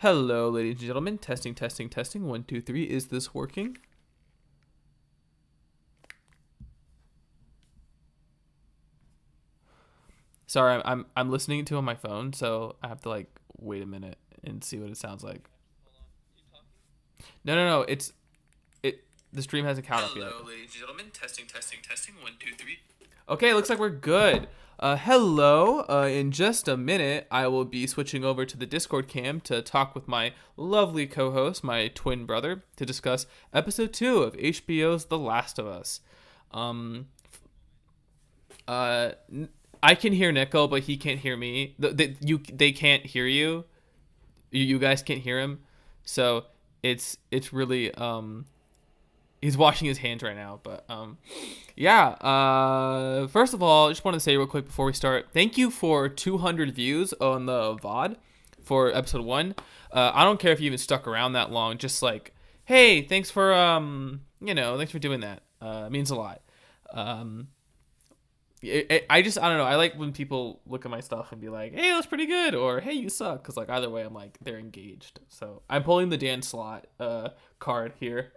Hello, ladies and gentlemen. Testing, testing, testing. 1, 2, 3. Is this working? Sorry, I'm listening to it on my phone, so I have to like wait a minute and see what it sounds like. No. The stream hasn't caught up yet. Hello, ladies and gentlemen. Testing, testing, testing. 1, 2, 3. Okay, looks like we're good. Hello. In just a minute, I will be switching over to the Discord cam to talk with my lovely co-host, my twin brother, to discuss episode 2 of HBO's The Last of Us. I can hear Nickel, but he can't hear me. They can't hear you. You guys can't hear him. So it's really he's washing his hands right now, but yeah. First of all, I just want to say real quick before we start, thank you for 200 views on the VOD for episode 1. I don't care if you even stuck around that long. Just like, hey, thanks for thanks for doing that. It means a lot. I don't know. I like when people look at my stuff and be like, hey, that's pretty good, or hey, you suck, because like either way, I'm like, they're engaged. So I'm pulling the Dan Slott card here.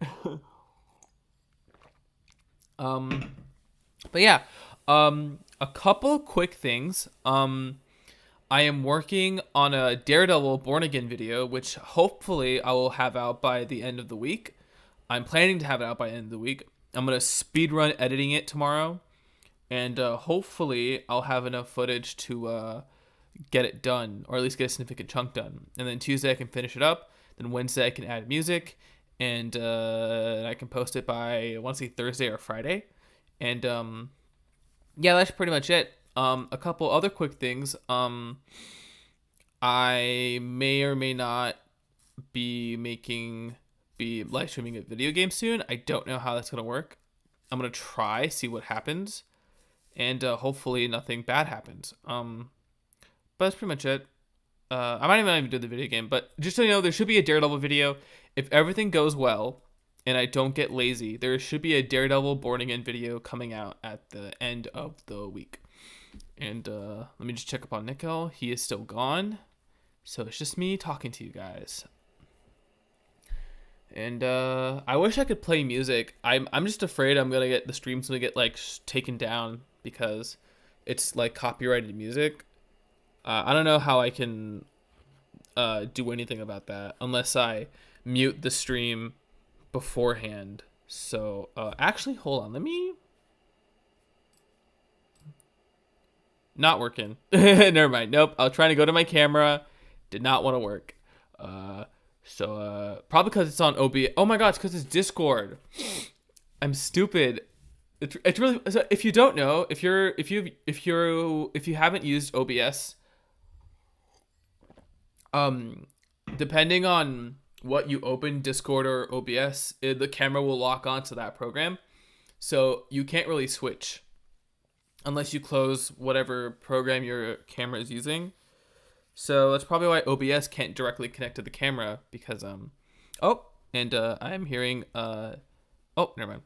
But yeah, a couple quick things. I am working on a Daredevil Born Again video, which hopefully I will have out by the end of the week. I'm planning to have it out by the end of the week. I'm gonna speedrun editing it tomorrow, and hopefully I'll have enough footage to get it done, or at least get a significant chunk done. And then Tuesday I can finish it up. Then Wednesday I can add music, and I can post it by, I want to say, Thursday or Friday. And yeah, that's pretty much it. A couple other quick things. I may or may not be live streaming a video game soon. I don't know how that's gonna work. I'm gonna try, see what happens, and hopefully nothing bad happens. But that's pretty much it. I might not even do the video game, but just so you know, there should be a Daredevil video. If everything goes well and I don't get lazy, there should be a Daredevil Born Again video coming out at the end of the week. And let me just check up on Nickel. He is still gone, so it's just me talking to you guys. And I wish I could play music. I'm just afraid the stream's gonna get like taken down because it's like copyrighted music. I don't know how I can do anything about that unless I mute the stream beforehand. So actually, hold on. Let me. Not working. Never mind. Nope. I was trying to go to my camera. Did not want to work. So probably because it's on OBS. Oh my god, it's because it's Discord. I'm stupid. It's really, so if you don't know, if you haven't used OBS, depending on what you open, Discord or OBS, the camera will lock onto that program, so you can't really switch unless you close whatever program your camera is using. So that's probably why OBS can't directly connect to the camera, because I'm hearing never mind.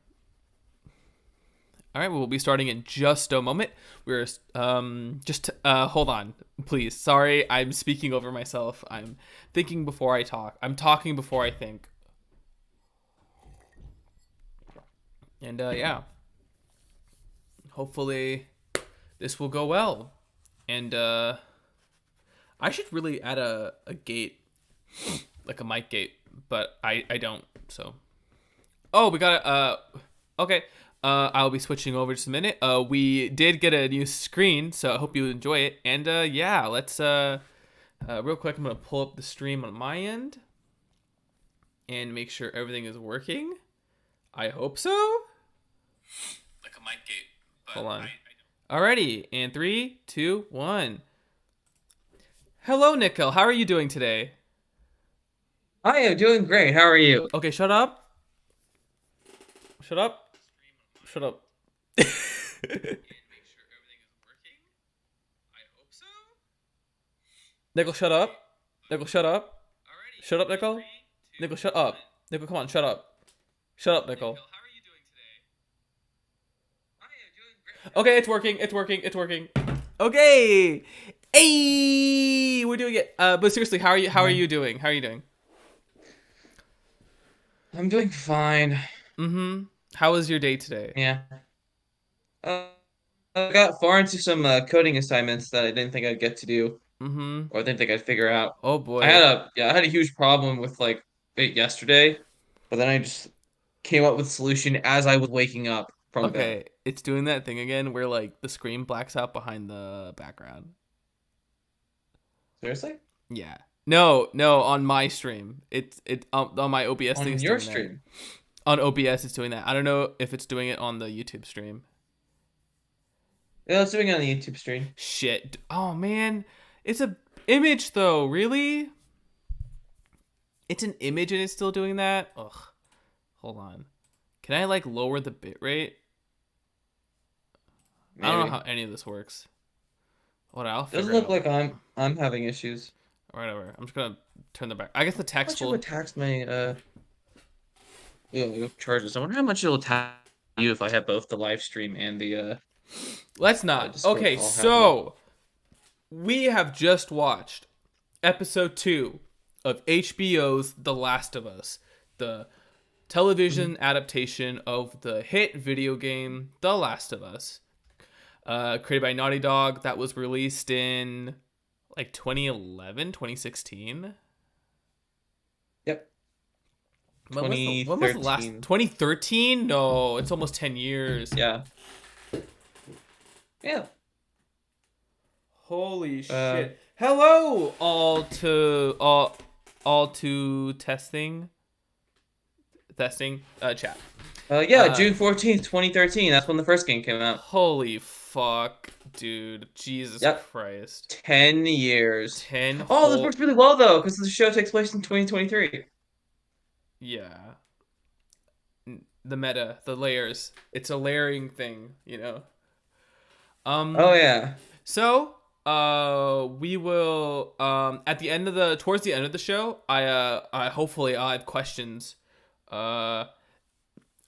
All right, we'll be starting in just a moment. We're hold on, please. Sorry, I'm speaking over myself. I'm thinking before I talk. I'm talking before I think. And yeah, hopefully this will go well. And I should really add a gate, like a mic gate, but I don't. So, we got okay. I'll be switching over just a minute. We did get a new screen, so I hope you enjoy it. And yeah, let's real quick, I'm gonna pull up the stream on my end and make sure everything is working. I hope so. Like a mic gate. But hold on. Alrighty, and 3, 2, 1. Hello, Nickel. How are you doing today? I am doing great. How are you? Okay, shut up. Shut up. Shut up. And make sure everything is working. I hope so. Nickel, shut up. Nickel, shut up. Alrighty. Shut up, Nickel. 3, 2, Nickel, shut up. Nickel, come on, shut up. Shut up, Nickel. Nickel, how are you doing today? I am doing great. Okay, it's working. It's working. It's working. Okay. Hey, we're doing it. But seriously, how are you? How are Yeah. you doing? How are you doing? I'm doing fine. Mm-hmm. How was your day today? Yeah. Uh, I got far into some coding assignments that I didn't think I'd get to do, Mm-hmm. or I didn't think I'd figure out. Oh boy. I had a huge problem with like it yesterday, but then I just came up with a solution as I was waking up from bed. Okay, it's doing that thing again where like the screen blacks out behind the background. Seriously? Yeah. No, no, on my stream. It on my OBS thing On is your doing that. stream? On OBS it's doing that. I don't know if it's doing it on the YouTube stream. Yeah, I was doing it on the YouTube stream. Shit. Oh man. It's a image though, really? It's an image and it's still doing that? Ugh. Hold on. Can I like lower the bitrate? I don't know how Maybe. any of this works. What I'll Doesn't figure it look out. like I'm having issues. Whatever. I'm just gonna turn the back. I guess the How text much it would will. tax my charges? I wonder how much it'll tax you if I have both the live stream and the Let's not. Discord Okay, call happening. so we have just watched episode 2 of HBO's The Last of Us, the Mhm. television adaptation of the hit video game The Last of Us, created by Naughty Dog, that was released in like 2011, 2016. Yep. When was the last 2013. 2013? No, it's almost 10 years. Yeah. Yeah. Holy Uh, shit. Hello all to testing chat. yeah, Uh June 14th, 2013. That's when the first game came out. holy fuck, dude. Jesus Yep. Christ. 10 years. 10 Oh, this whole works really well though, because the show takes place in 2023. yeah. The meta, the layers. It's a layering thing, you know. Oh Um yeah. So, we will at the end of the towards the end of the show, I hopefully I'll have questions. Uh,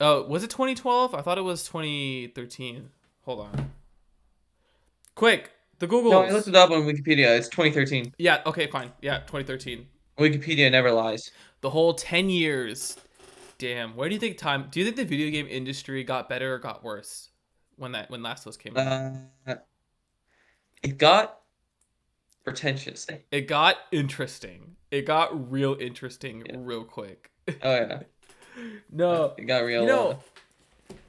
oh, was it 2012? I thought it was 2013. Hold on, quick, the No, I looked Googles. it up on Wikipedia. It's 2013. Yeah, okay, fine. Yeah, 2013. Wikipedia never lies. The whole 10 years. Damn. Where do you think time? Do you think the video game industry got better or got worse when Last of Us came out? Uh, it got pretentious. It got interesting. It got real interesting Yeah. real quick. Oh yeah. No, It got you real. know,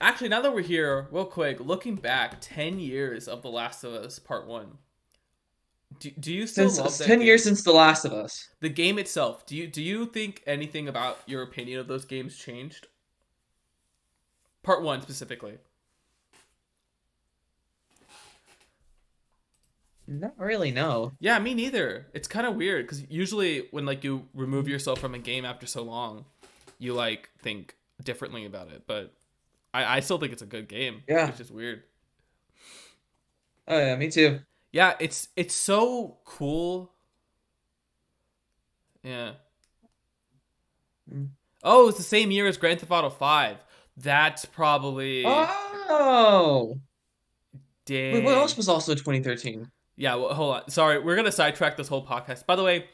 actually, now that we're here, real quick, looking back 10 years of The Last of Us Part 1, do you still Since love it's that 10 years game? since The Last of Us. The game itself, do you think anything about your opinion of those games changed? Part 1 specifically. Not really, no. Yeah, me neither. It's kind of weird because usually when like you remove yourself from a game after so long, you like think differently about it. But I still think it's a good game, Yeah. which is weird. Oh yeah, me too. Yeah, it's so cool. Yeah. Mm. Oh, it's the same year as Grand Theft Auto 5. That's probably Oh! Wait, what else dang. was also 2013? Yeah, well, hold on. Sorry, we're gonna sidetrack this whole podcast. By the way,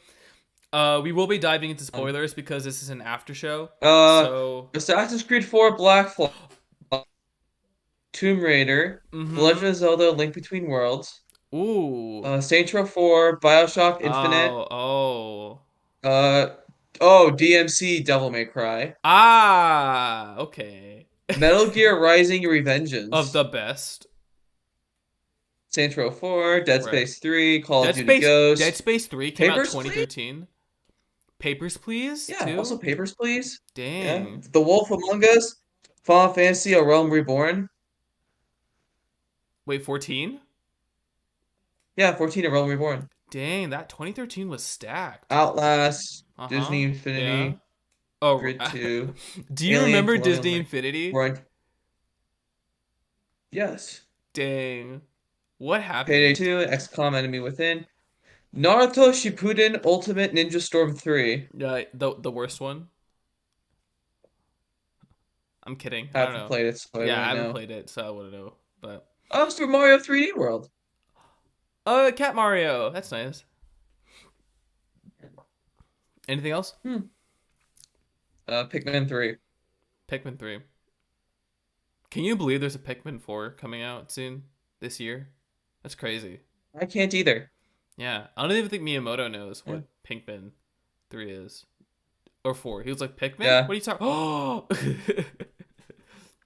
we will be diving into Um, spoilers because this is an after show. uh, So, Assassin's Creed 4, Black Flag, Tomb Raider, The Legend mm-hmm. of Zelda: Link Between Worlds, Ooh. Saints Row 4, BioShock Infinite, Oh, oh. uh, oh, DMC Devil May Cry, Ah, okay. Metal Gear Rising: Of Revengeance, the best. Saints Row 4, Dead Right. Space 3, Call of Duty Dead Ghost, Space 3 came out Papers, Please? 2013. Papers, Please, Yeah, also too? Papers, Please. Yeah, Dang. The Wolf Among Us, Final Fantasy: A Realm Reborn. Wait, 14? Yeah, 14: A Realm Reborn. Dang, that 2013 was stacked. Outlast, Disney Uh-huh. Yeah. Infinity, Oh, Grid 2, do you Alien remember Colonial Disney Infinity? Marine. Yes. Dang. What Payday happened? 2, XCOM Enemy Within, Naruto Shippuden Ultimate Ninja Storm 3. The worst one? I'm kidding. I I don't haven't know. played it, so I Yeah, I wouldn't haven't know. played it, so I wouldn't know. But Oh, Super Mario 3D World. Cat Mario. That's nice. Anything else? Pikmin 3. Pikmin 3. Can you believe there's a Pikmin 4 coming out soon this year? That's crazy. I can't either. Yeah, I don't even think Miyamoto knows Yeah. what Pikmin 3 is. Or 4. He was like, Pikmin? Yeah. What are you talking? Oh!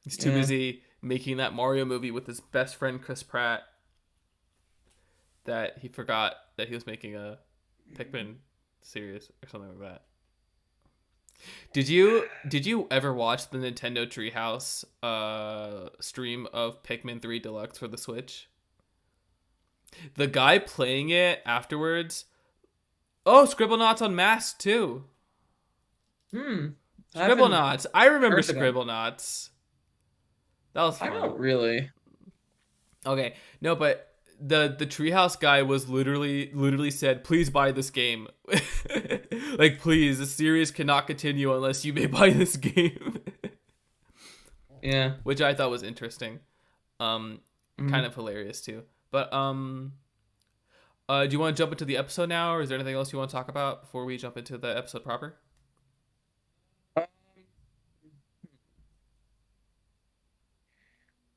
He's too Yeah. busy making that Mario movie with his best friend Chris Pratt that he forgot that he was making a Pikmin series or something like that. Did you ever watch the Nintendo Treehouse stream of Pikmin 3 Deluxe for the Switch? The guy playing it afterwards. Oh, Scribblenauts Unmasked too. Hmm. I haven't Scribblenauts. I remember heard of them. Scribblenauts. That was I fun. don't really. Okay, no, but the Treehouse guy was literally said, "Please buy this game." Like, please, the series cannot continue unless you may buy this game. Yeah. Which I thought was interesting. Kind Mhm. of hilarious too. But do you want to jump into the episode now, or is there anything else you want to talk about before we jump into the episode proper?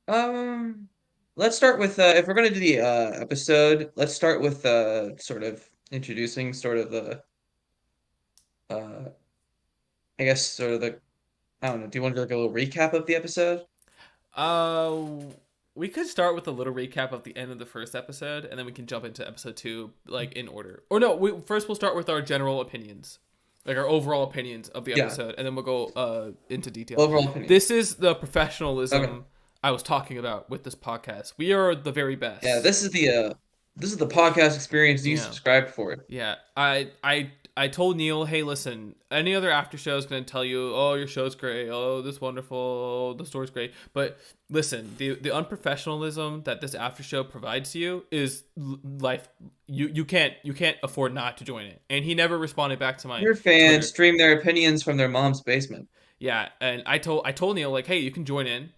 Um, let's start with if we're gonna do the episode, let's start with sort of introducing sort of the uh I guess sort of the I don't know. Do you want to do like a little recap of the episode? Uh, we could start with a little recap of the end of the first episode, and then we can jump into episode 2, like in order. Or no, first we'll start with our general opinions, like our overall opinions of the Yeah. episode, and then we'll go into detail. Overall opinions. This is the Okay. professionalism I was talking about with this podcast. We are the very Yeah, best. this is the podcast experience you Yeah. subscribed for. Yeah, I told Neil, hey, listen, any other after show is gonna tell you, oh, your show's great, oh, this wonderful, oh, the story's great, but listen, the unprofessionalism that this after show provides to you is life. You can't afford not to join it. And he never responded back to my Your fans Twitter. stream their opinions from their mom's basement. Yeah, and I told Neil, like, hey, you can join in.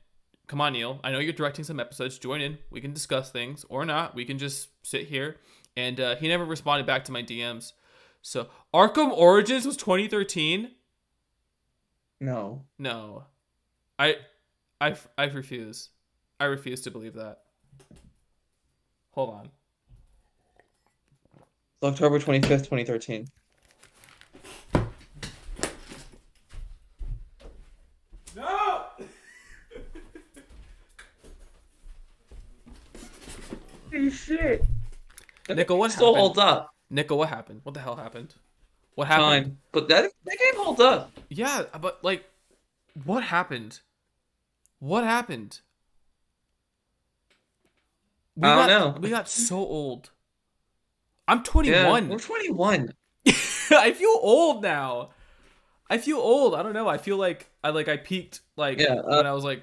Come on, Neil. I know you're directing some episodes. Join in. We can discuss things or not. We can just sit here. And he never responded back to my DMs. So Arkham Origins was 2013. No. No, I I refuse. I refuse to believe that. Hold on. It's October 25th, 2013. No. Holy shit. Nickel, what Still happened? holds up. Nickel, what happened? What the hell happened? What happened? Fine. But that game holds up. Yeah, but like, what happened? What happened? We I don't got know. we got so old. I'm Yeah, we're 21. 21. I feel old now. I feel old. I don't know. I feel like I peaked like Yeah, when I was like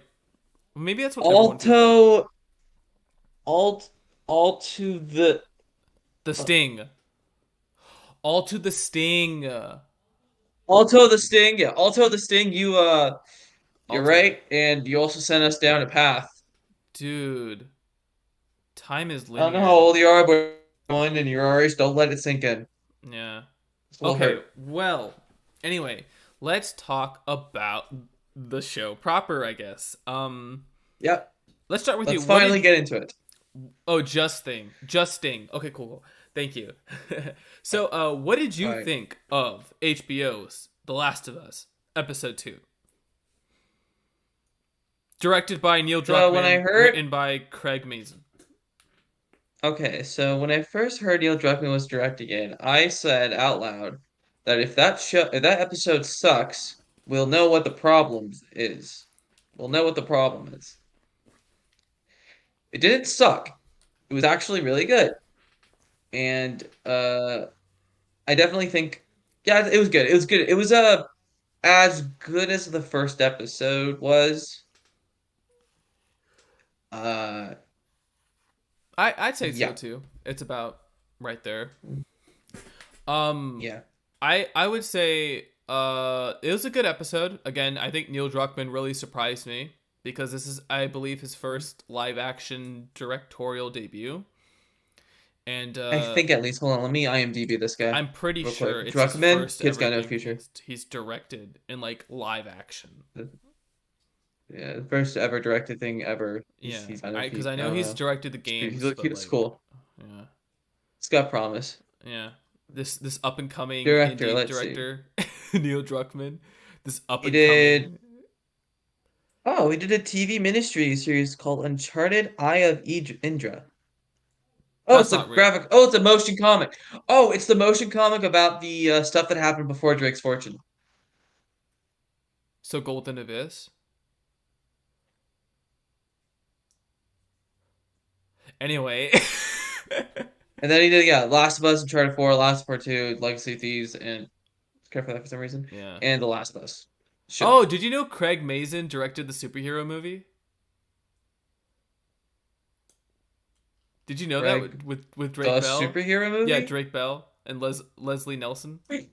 maybe that's what everyone feels like. Alto alt alt to the The Sting. All to the Sting. Alto the Sting. Yeah, Alto the Sting. You're Alto. right, and you also sent us down a path. Dude, time is I don't know how linear. old you are, but one and you're already don't let it sink in. Yeah. This will Okay, hurt. well, anyway, let's talk about the show proper, I guess. Yep. Let's start with you. Let's What finally did get into it. Oh, Just Sting. Okay, cool. Thank you. So, what did All you right. think of HBO's The Last of Us, episode 2? Directed by Neil So when I Druckmann, heard, written by Craig Mazin. okay, so when I first heard Neil Druckmann was directing it, I said out loud that if that episode sucks, we'll know what the problem is. We'll know what the problem is. It didn't suck. It was actually really good. And I definitely think yeah, it was good. It was good. It was as good as the first episode was. Uh I'd say so yeah. too. It's about right there. Um, Yeah. I would say it was a good episode. Again, I think Neil Druckmann really surprised me because this is, I believe, his first live action directorial debut. and I think at least. Hold on, let me IMDb this guy I'm pretty real sure quick. it's his Druckmann, first kid's ever got no thing future. he's directed in like live action. Yeah, the first ever directed thing ever. Yeah, He's got no I because future. I I know don't he's know. directed the He games, look, he but looks like, cool. yeah, He's got promise. yeah. This up and coming Director, indie let's see. director, Neil Druckmann. This up He and did. coming. Oh, he did a TV miniseries series called Uncharted Eye of Indra. Oh, That's it's a not real. graphic. Oh, it's a motion comic. Oh, it's the motion comic about the stuff that happened before Drake's Fortune. So Golden Abyss. Anyway, And then he did, yeah, Last of Us, Uncharted 4, Last of Part 2, Legacy of Thieves, and care for that for some reason. yeah. And The Last of Us show. Oh, did you know Craig Mazin directed the superhero movie? Did you know that Greg, with Drake the Bell? superhero Yeah, movie? Drake Bell and Leslie Nelson. Wait,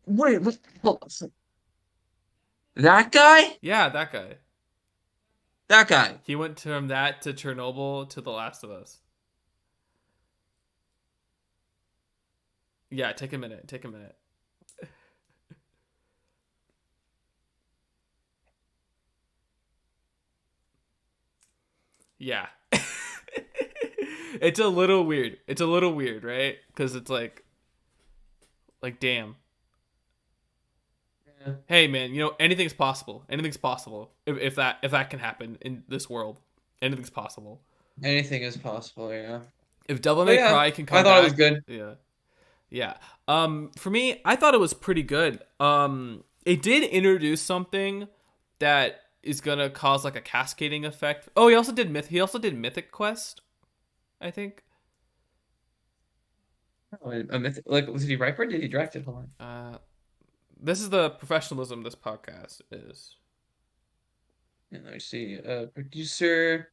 wait, hold on. That guy? Yeah, that guy. That guy. He went from that to Chernobyl to The Last of Us. Yeah, take a minute. Take a minute. Yeah. It's a little weird. It's a little weird, right? Because it's like, damn. Yeah. Hey, man, anything's possible. Anything's possible if that can happen in this world. Anything's possible. Anything is possible, yeah. If Devil But May yeah, Cry can I come thought it was back, good. yeah, yeah. For me, I thought it was pretty good. It did introduce something that is gonna cause like a cascading effect. Oh, He also did Mythic Quest, I think. Oh, a myth, like, was he write for it? Did he direct it? Hold on. This is the professionalism this podcast is. Yeah, let me see. Producer.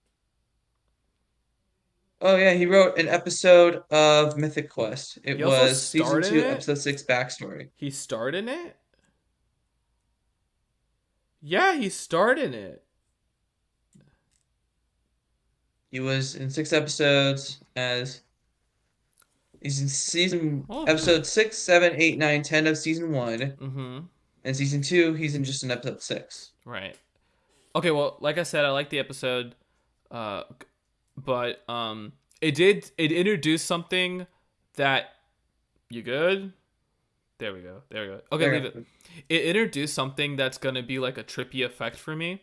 Oh yeah, he wrote an episode of Mythic Quest. It He also was season starred in 2, it. episode 6 backstory. He starred in it. Yeah, he starred in it. He was in 6 episodes as he's in season Oh, episode 6, 7, 8, 9, 10 of season 1. mm-hmm. And season 2, he's in just in episode 6. Right. Okay. Well, like I said, I like the episode. Uh, but it introduced something that you good. There we go. There we go. Okay, leave There. it. It introduced something that's gonna be like a trippy effect for me,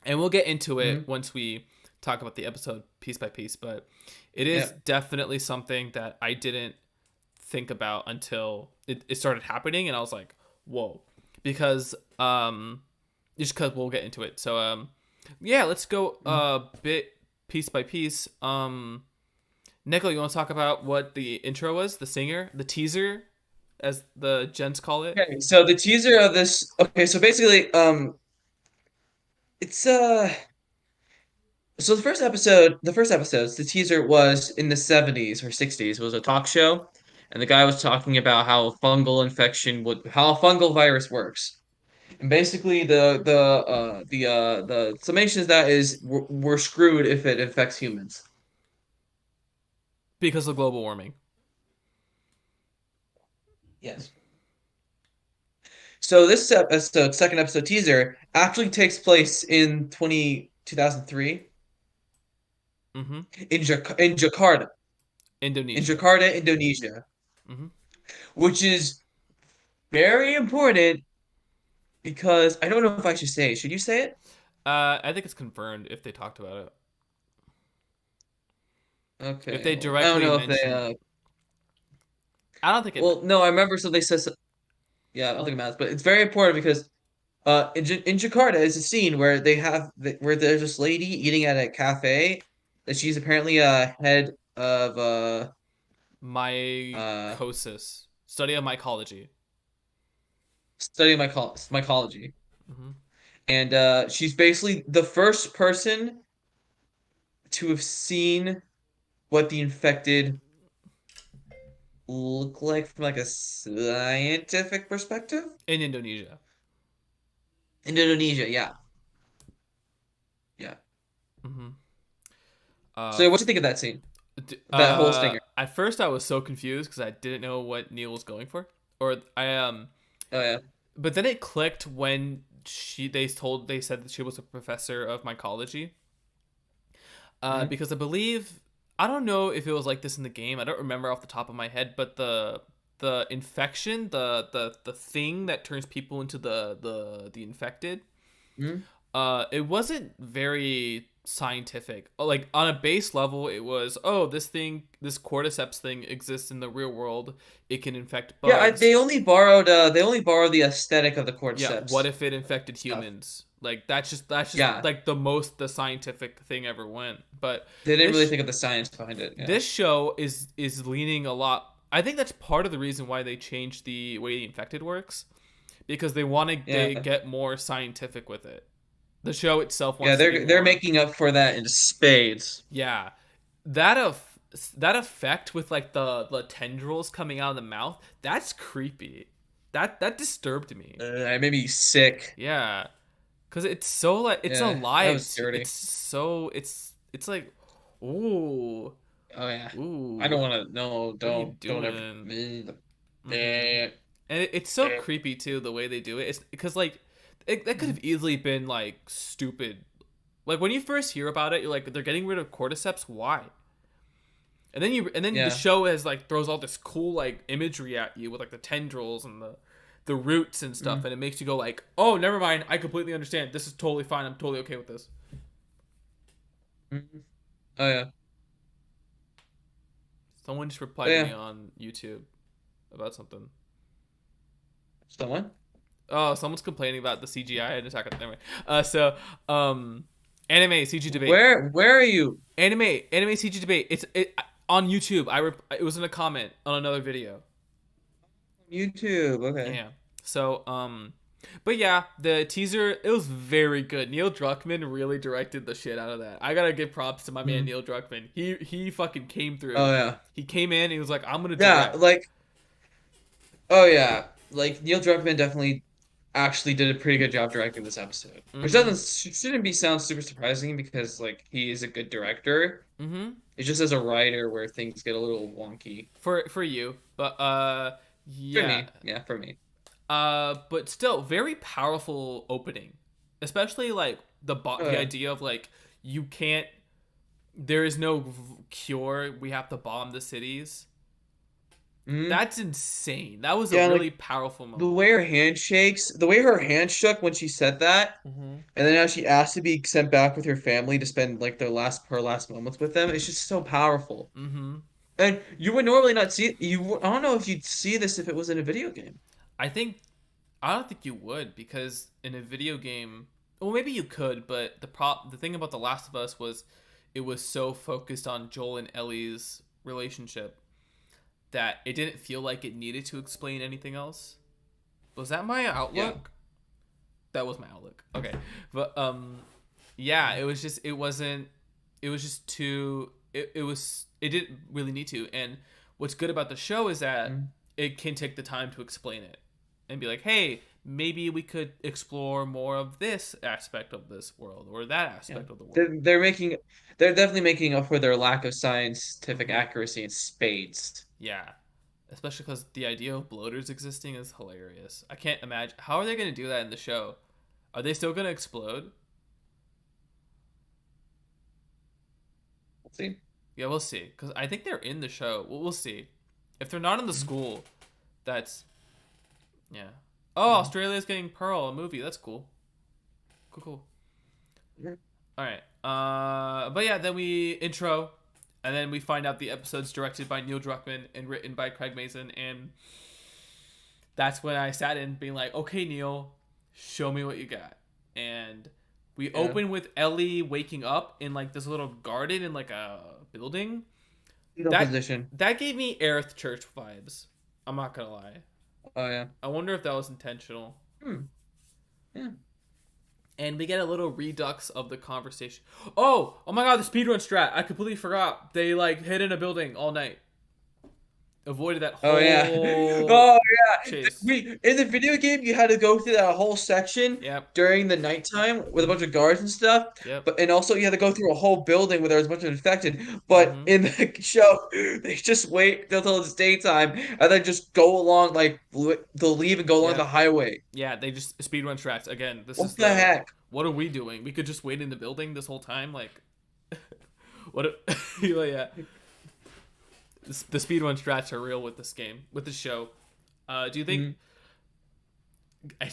and we'll get into Mm-hmm. it once we talk about the episode piece by piece. But it Yeah. is definitely something that I didn't think about until it started happening, and I was like, whoa, because just because we'll get into it. So yeah, let's go bit piece by piece. Nico, you want to talk about what the intro was, the singer, the teaser, as the gents call it? Okay, so the teaser of this. Okay, so basically, it's so the first episodes, the teaser was in the 70s or 60s. It was a talk show, and the guy was talking about how a fungal virus works. And basically, the summation is that is we're screwed if it affects humans. Because of global warming. Yes. So this episode, second episode teaser, actually takes place in 2003 Mm-hmm. In Jakarta, Indonesia. Indonesia, Mm-hmm. which is very important because I don't know if I should say it. Should you say it? I think it's confirmed if they talked about it. If Okay. they Well, I don't directly know if they. mentioned, I don't think it. Well, no, I remember. So they said. Yeah, I don't think it matters, but it's very important because in Jakarta is a scene where where there's this lady eating at a cafe that she's apparently a head of uh Mycosis, study of mycology. studying mycology, Mm-hmm. and she's basically the first person to have seen what the infected look like from like a scientific perspective. In Indonesia. In Indonesia, yeah, yeah. Mm-hmm. So what do you think of that scene? That whole stinger. At first I was so confused because I didn't know what Neil was going for, or Oh yeah. but then it clicked when they said that she was a professor of mycology. Hmm. Because I believe, I don't know if it was like this in the game. I don't remember off the top of my head, but the infection, the thing that turns people into the infected, Hmm. it wasn't very scientific. Like on a base level, it was, oh, this cordyceps thing exists in the real world. It can infect Yeah, bugs. they only borrowed the aesthetic of the Yeah, what cordyceps if it infected stuff. humans? Like that's just Yeah, like the scientific thing ever went. But they didn't really this think of the science behind it. Yeah. this show is leaning a lot. I think that's part of the reason why they changed the way the infected works, because they Yeah. get more scientific with it. The show itself Yeah, wants to be they're more. making up for that in spades. Yeah, that of that effect with like the tendrils coming out of the mouth, that's creepy. That disturbed me. It made me sick. Yeah, because it's so like it's Yeah, that alive. was dirty. It's like, ooh, Oh yeah. I ooh, don't want to. No, what are you don't ever. doing? Mm-hmm. Eh, And it's so eh. creepy too the way they do it. It's because like that could have easily been like stupid. Like when you first hear about it, you're like, they're getting rid of cordyceps. Why? And then the Yeah. show has like throws all this cool like imagery at you with like the tendrils and the roots and stuff, Mm, and it makes you go like, oh, never mind. I completely understand. This is totally fine. I'm totally okay with this. mm. Oh yeah. Someone just Oh replied to me yeah. on YouTube about something. Someone? Oh, someone's complaining about the CGI and Attack on Anyway. Um, anime CG debate. Where are you? Anime CG debate. It on YouTube. It was in a comment on another video. YouTube. Okay. Yeah. So but yeah, the teaser, it was very good. Neil Druckmann really directed the shit out of that. I gotta give props to my man Mm. Neil Druckmann. He fucking came Oh through. yeah. He came in. He was like, I'm gonna Yeah, direct. like oh yeah. Like Neil Druckmann definitely actually did a pretty good job directing this episode. Which Mm-hmm. doesn't shouldn't be sound super surprising because like he is a good director. Mm-hmm. It's just as a writer where things get a little wonky. For you, but For yeah. me. Yeah, for me. But still very powerful opening, especially like Oh the yeah. idea of like, you can't. There is no cure. We have to bomb the cities. Hmm. That's insane. That was a Yeah, really like powerful the moment. way her hand shakes, the way her hand shook when she said that, Mm-hmm. and then how she asked to be sent back with her family to spend like her last moments with them, it's just so powerful. Mm-hmm. And you would normally not see you. I don't know if you'd see this if it was in a video game. I think I don't think you would, because in a video game, well, maybe you could, but the thing about The Last of Us was it was so focused on Joel and Ellie's relationship that it didn't feel like it needed to explain anything else. Was that my Yeah. outlook? That was my outlook. Okay. But yeah, it was just too it didn't really need to. And what's good about the show is that Mm. it can take the time to explain it and be like, "Hey, maybe we could explore more of this aspect of this world or that Yeah. aspect of the world." They're definitely making up for their lack of scientific Mhm. accuracy in spades. Yeah. Especially cuz the idea of bloaters existing is hilarious. I can't imagine how are they going to do that in the show? Are they still going to explode? Let's see. Yeah, we'll see. Because I think they're in the show. We'll see. If they're not in the school, that's yeah. Oh, Mm. Australia's getting Pearl, a movie. That's cool. Cool, cool. Mm. All right. But yeah, then we intro, and then we find out the episode's directed by Neil Druckmann and written by Craig Mason, and that's when I sat in, being like, "Okay, Neil, show me what you got." And we Yeah. open with Ellie waking up in like this little garden in like a building. Fetal That position. that gave me Aerith Church vibes. I'm not gonna lie. Oh yeah. I wonder if that was intentional. Hmm. Yeah. And we get a little redux of the conversation. Oh my god, the speedrun strat. I completely forgot. They like hid in a building all night. Avoided that Oh yeah. whole. Oh chase. We in the video game you had to go through that whole section Yep. during the nighttime with a bunch of guards and stuff. Yep. But and also you had to go through a whole building where there was a bunch of infected. But Mm-hmm. in the show, they just wait till it's daytime and then just go along like they'll leave and go along the Yep. highway. Yeah, they just speedrun tracks. Again, this is What the the heck? what are we doing? We could just wait in the building this whole time, like what yeah. The speedrun strats are real with this game, with the show. Do you think Mhm. I,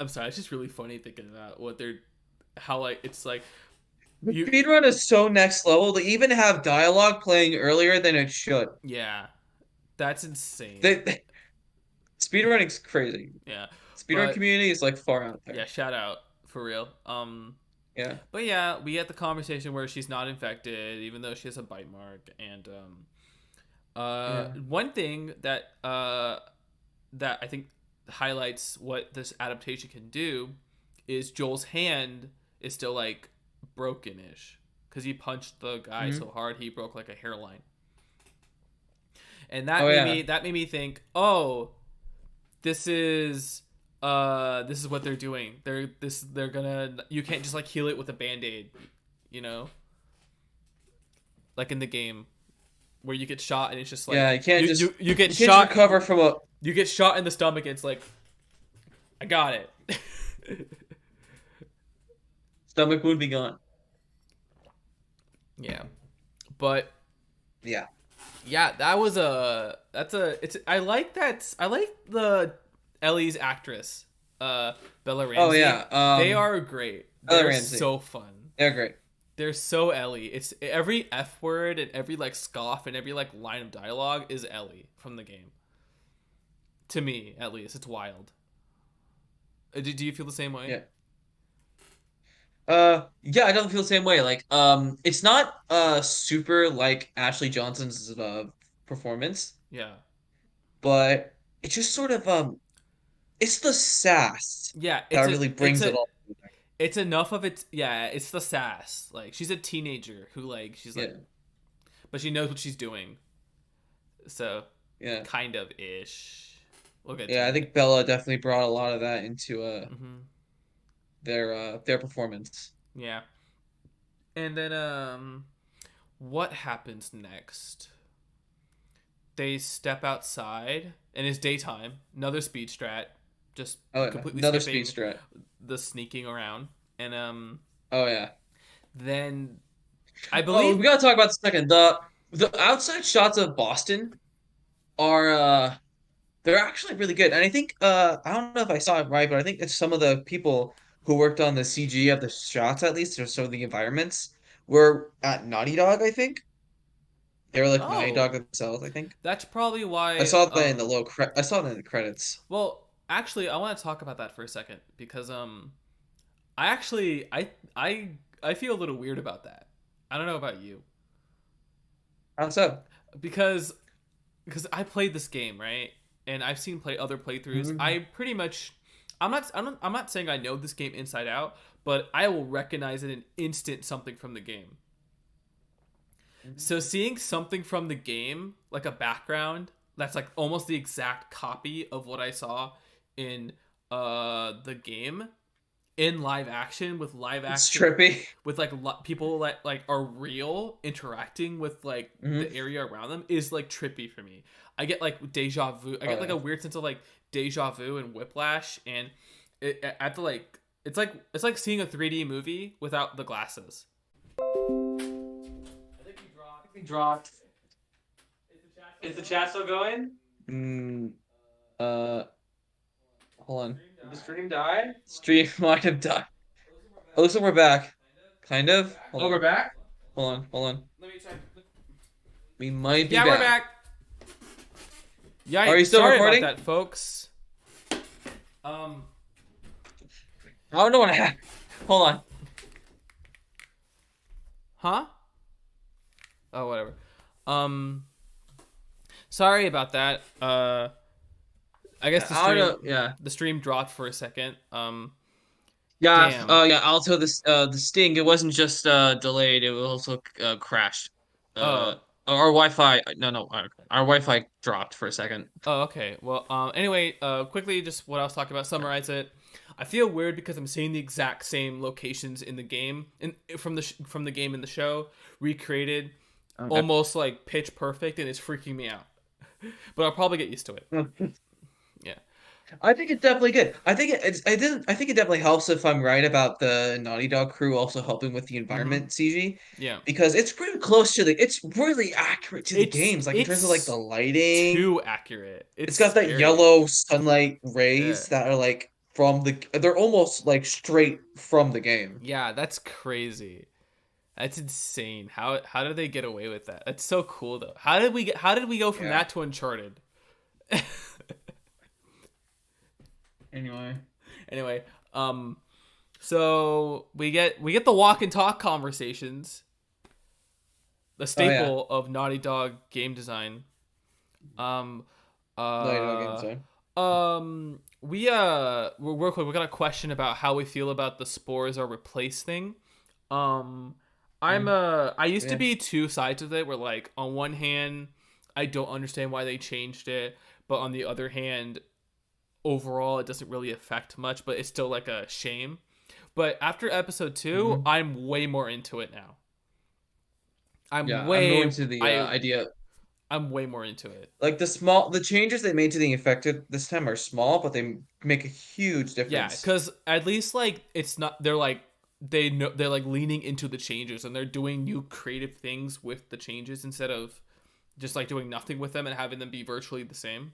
I'm sorry, it's just really funny thinking about what they're how like it's like The you speedrun is so next level. They even have dialogue playing earlier than it should. yeah, that's insane. They speedrunning's crazy. Yeah. Speedrun But community is like far out yeah, there. shout out for real. Yeah. But yeah, we get the conversation where she's not infected, even though she has a bite mark. And Yeah. one thing that I think highlights what this adaptation can do is Joel's hand is still like broken-ish because he punched the guy Hmm. so hard he broke like a hairline, and Oh yeah. that made me think, oh, this is what they're doing. They're gonna you can't just like heal it with a band-aid, you know, like in the game where you get shot and it's just like Yeah, you can't just you get you can't just shot recover from a you get shot in the stomach and it's like I got it. stomach wound be gone. Yeah, but Yeah. yeah, that was a that's a it's I like the Ellie's actress, Bella Oh Ramsey. yeah. They are great. Bella They're Ramsey. so fun. They're great. They're so Ellie. It's every F word and every like scoff and every like line of dialogue is Ellie from the game. To me, at least, it's wild. Do you feel the same way? Yeah. Yeah, I don't feel the same way. Like, it's not super like Ashley Johnson's performance, Yeah. but it's just sort of it's the sass Yeah, that really brings it all. it's enough of it. Yeah, it's the sass. Like she's a teenager who like she's like, Yeah. but she knows what she's doing. So Yeah. kind of ish. We'll get Yeah, to I it. think Bella definitely brought a lot of that into Hmm. their performance. Yeah, and then what happens next? They step outside, and it's daytime. Another speed strat, just Oh yeah, completely another speed skipping strat. the sneaking around, and Oh yeah. then I Oh, believe. we gotta talk about the second. The outside shots of Boston are they're actually really good. And I think I don't know if I saw it right, but I think it's some of the people who worked on the CG of the shots at least, or some of the environments were at Naughty Dog, I think. They were like Naughty Oh, Dog themselves, I think. that's probably I why. saw that in the I saw that in the credits. Well, actually, I want to talk about that for a second because I actually I feel a little weird about that. I don't know about you How so? because I played this game, right, and I've seen play other playthroughs. Mhm. I pretty much I'm not saying I know this game inside out, but I will recognize in an instant something from the game. So seeing something from the game, like a background that's like almost the exact copy of what I saw in the game in live action It's trippy. with like people that like are real interacting with like Hmm. the area around them is like trippy for me. I get like deja vu. I Oh get like yeah. a weird sense of like deja vu and whiplash, and I have to like it's like seeing a 3D movie without the glasses. I think We dropped. is the chat still going? Mm, uh, hold on. Stream Did the died? stream die? Stream might have died. Oh, looks like we're back. Kind of. Hold Oh, we're on. back. Hold on. Hold on. Let me check. We might be Yeah, we're back. back. Yeah, Are you still sorry recording? about that, folks. I don't know what happened. Hold on. Huh? Oh, whatever. Um, sorry about that. I guess I don't know. Yeah. the stream dropped for a second. Yeah. Damn. Yeah. Also, the sting. It wasn't just delayed. It was also crashed. Oh, Our Wi-Fi, no, our Wi-Fi dropped for a second. Oh, okay. Well, anyway, quickly, just what I was talking about. Summarize it. I feel weird because I'm seeing the exact same locations in the game, from the game in the show, recreated, Okay. almost like pitch perfect, and it's freaking me out. But I'll probably get used to it. Yeah. I think it's definitely good. I think I think it definitely helps if I'm right about the Naughty Dog crew also helping with the Mm-hmm. environment CG Yeah. because it's pretty close to it's really accurate to the games, like in terms of like the It's lighting. too accurate. It's It's got that scary. yellow sunlight Yeah. rays that are like they're almost like straight from the game. Yeah, that's crazy. That's insane. How did they get away with that? That's so cool though. How did we go from Yeah. that to Uncharted? Anyway. Anyway, so we get the walk and talk conversations, the Oh yeah. staple of Naughty Dog game design. Um, Naughty Dog game uh, design. we're real quick. We got a question about how we feel about the spores are replace thing. Um, Mm. I used to Yeah. be two sides of it. Where like on one hand, I don't understand why they changed it, but on the other hand, overall it doesn't really affect much. But it's still like a shame. But after episode two, Hmm. I'm way more into it now. I'm Yeah, I'm going way to the I idea I'm way more into it. like the changes they made to the infected this time are small, but they make a huge Yeah, difference. because at least like it's not they're like they know they're like leaning into the changes and they're doing new creative things with the changes instead of just like doing nothing with them and having them be virtually the same.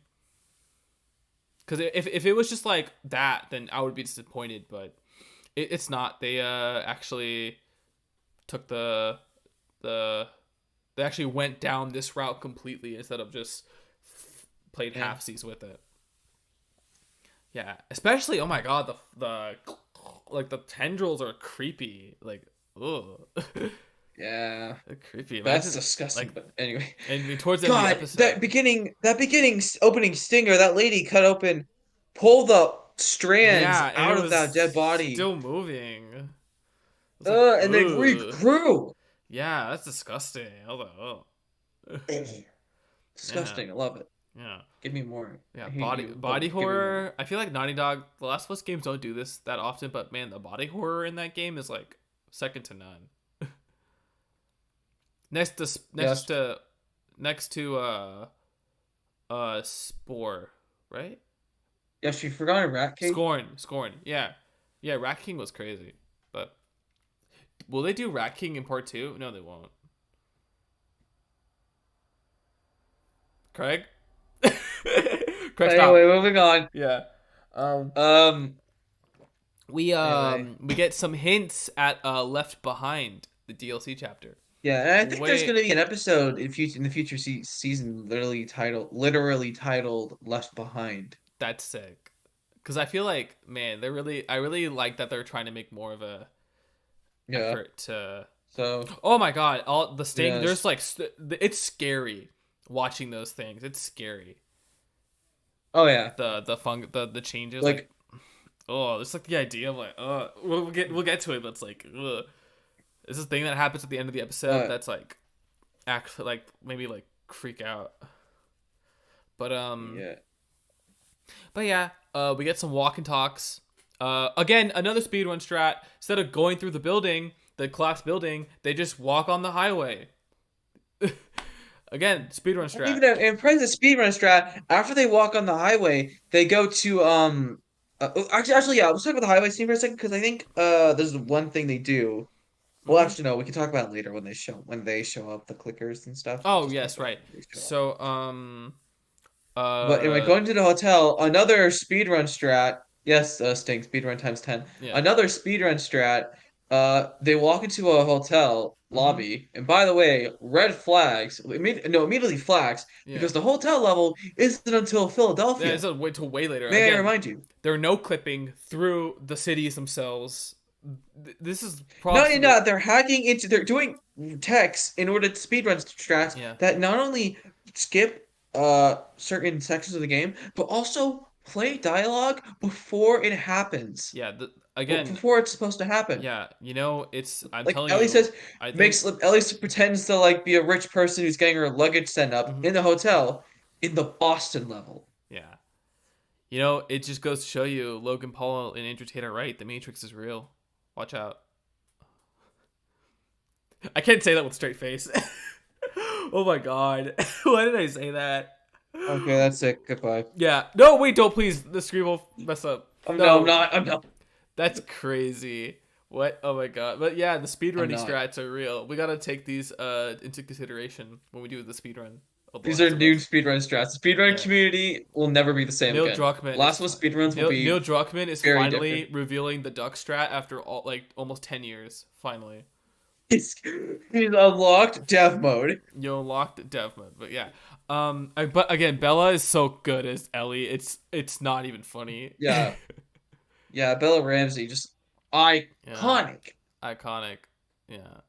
Because if it was just like that, then I would be disappointed. But it's not. They actually took the they actually went down this route completely instead of just played Yeah. halfsies with it. Yeah, especially oh my god, the like the tendrils are creepy. Like ugh, Yeah. they're creepy. That's Imagine disgusting, like but anyway. and towards the end of the God, episode. that beginning opening stinger, that lady cut open, pull the strands Yeah, and it out of was that dead body. still moving. It was like And they ugh. regrew. Yeah, that's disgusting. I was like, oh. Yeah, Disgusting. I love it. yeah, Give me more. yeah. I hate Body you, body but give me more. horror. I feel like Naughty Dog, The Last of Us games don't do this that often, but man, the body horror in that game is like second to none. Next to next Yes. to next to Spore, right? Yeah, she forgot a rat cage. Scorn. Yeah, yeah. Rat King was crazy, but will they do Rat King in part two? No, they won't. Craig. Craig, Anyway, stop. moving on. Yeah. Um, Um, anyway. we get some hints at Left Behind, the DLC chapter. Yeah, and I think there's Wait, going to be an episode in the future season literally titled Left Behind. that's sick. Because I feel like, man, I really like that they're trying to make more of a Yeah. effort to. So, Oh my god, all the sting. There's yes. like, it's scary watching those things. It's scary. Oh yeah. The changes like, Like oh, it's like the idea of like, we'll get to it, but it's like, ugh. It's this thing that happens at the end of the episode uh that's like actually like maybe like freak out. But yeah. yeah, we get some walk and talks. Again, another speedrun strat. Instead of going through the building, the collapsed building, they just walk on the highway. Again, speedrun strat. Even in praise of speedrun strat, after they walk on the highway, they go to actually yeah, let's talk about the highway scene for a second because I think there's one thing they do. Well, Hmm. actually no, we can talk about it later when they show up the clickers and stuff. Oh Just talk yes, about it right. when they show up. So But anyway, uh going to the hotel, another speedrun strat. Yes, Sting, speedrun times 10. yeah. Another speedrun strat. They walk into a hotel Mm-hmm. lobby, and by the way, red flags. Immediately flags Yeah. because the hotel level isn't until Yeah, Philadelphia. it's a wait till way later. May I Again, remind you? there are no clipping through the cities themselves. This is Not only possibly that, they're doing text in order to speedrun strats yeah. that not only skip certain sections of the game, but also play dialogue before it happens. Yeah, again, before it's supposed to happen. yeah, it's I'm Like telling Ellie you, says, I think makes Ellie pretends to like be a rich person who's getting her luggage sent up mhm, in the hotel in the Boston level. yeah. It just goes to show you Logan Paul and Andrew Tate are right. The Matrix is real. Watch out. I can't say that with a straight face. Oh my god. Why did I say that? Okay, that's it. Goodbye. Yeah. No, wait, don't please. The screen will mess up. No, I'm No, not. I'm not. that's crazy. What? Oh my god. But yeah, the I'm speedrunning not. strats are real. We gotta take these into consideration when we do the speedrun of The These are Last of new Us. speedrun strats. The speedrun Yeah. community will never be the same Neil again. Druckmann is Last of Us speedruns will Neil be Druckmann is very different. finally revealing the duck strat after almost 10 years. Finally. He's unlocked death mode. You unlocked dev mode, but yeah. But again, Bella is so good as Ellie. It's not even funny. Yeah, yeah. Bella Ramsey, just Yeah, iconic. iconic. Yeah,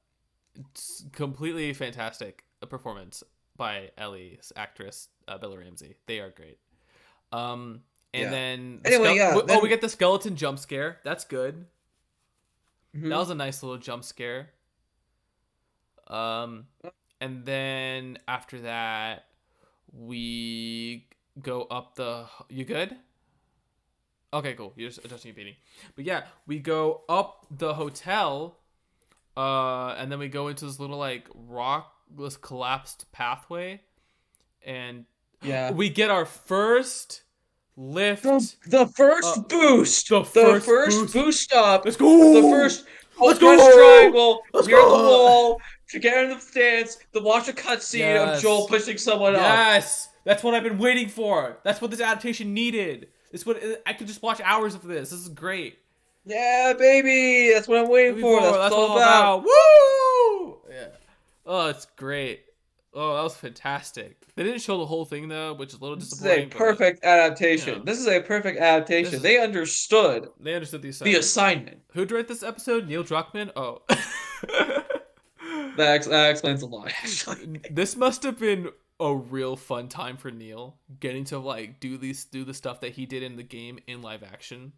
it's completely fantastic a performance by Ellie's actress Bella Ramsey. They are great. Um, and Yeah. then Anyway, yeah. we Then get the skeleton jump scare. That's good. That mhm. was a nice little jump scare. Um, and then after that, we go up the. You good? Okay, cool. You're just adjusting your beating. But yeah, we go up the hotel, and then we go into this little like this collapsed pathway, and Yeah. we get our first lift. The Uh, first boost, the the first first boost. boost stop, Let's the go. first Let's press go. triangle Let's near the go. wall to get in the stance, to watch a cutscene of Joel Yes. pushing someone up. Yes. That's what I've been waiting for. That's what this adaptation needed. This what I could just watch hours of this. This is great. Yeah, baby, that's what I'm waiting for. That's what it's That's what all I'm about. about. Woo! Yeah. Oh, it's great. Oh, that was fantastic. They didn't show the whole thing though, which is a little This is a disappointing. But perfect you adaptation. know, This is a perfect this adaptation. is They understood they understood the the assignment. assignment. Who directed this episode? Neil Druckmann. Oh. That explains a lot, actually. This must have been a real fun time for Neil, getting to like do the stuff that he did in the game in live action.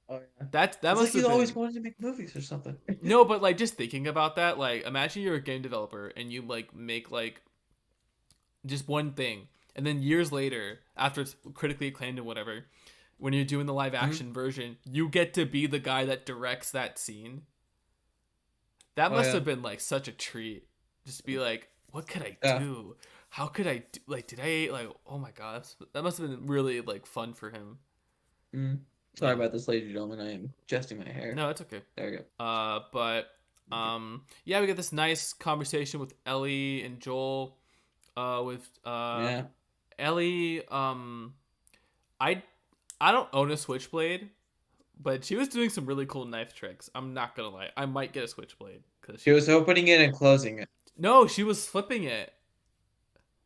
Oh, yeah. That It's like must he's have always been wanted to make movies or something. no, but like just thinking about that, like imagine you're a game developer and you like make like just one thing, and then years later, after it's critically acclaimed and whatever, when you're doing the live action version, you get to be the guy that directs that scene. That Oh, must yeah. have been like such a treat. Just be like, what could I Yeah. do? How could I do? Like, did I like? Oh my god, that must have been really like fun for him. Mm. Sorry Yeah. about this, ladies and gentlemen. I am adjusting my hair. No, it's okay. There we go. But yeah, we get this nice conversation with Ellie and Joel. With Yeah. Ellie. I don't own a switchblade, but she was doing some really cool knife tricks. I'm not gonna lie. I might get a switchblade because She was opening it and closing it. No, she was flipping it.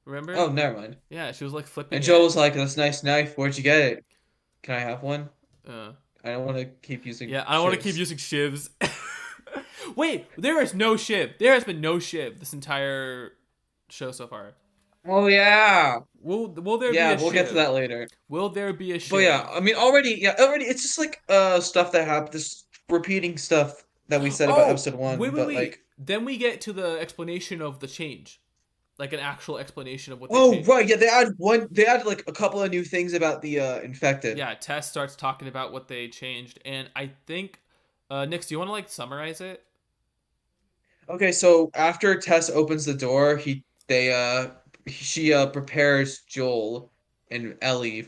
Oh, Remember? never mind. Yeah, she was like flipping And Joe it. was like, "This nice knife. Where'd you get it? Can I have one? Uh, I don't want to keep using yeah, I don't want to keep shivs." using shivs. Wait, there is no shiv. There has been no shiv this entire show so far. Oh yeah, Will there be yeah. a We'll get to shiv? that later. Will there be a But yeah, shiv? I mean, already. It's just like stuff that happened. This repeating stuff that we said about Oh, episode one. But wait. like, Then we get to the explanation of the change, like an actual explanation of what they oh changed. right, yeah. They add one. They added like a couple of new things about the infected. Yeah, Tess starts talking about what they changed, and I think, Nix, do you want to like summarize it? Okay, so after Tess opens the door, she prepares Joel and Ellie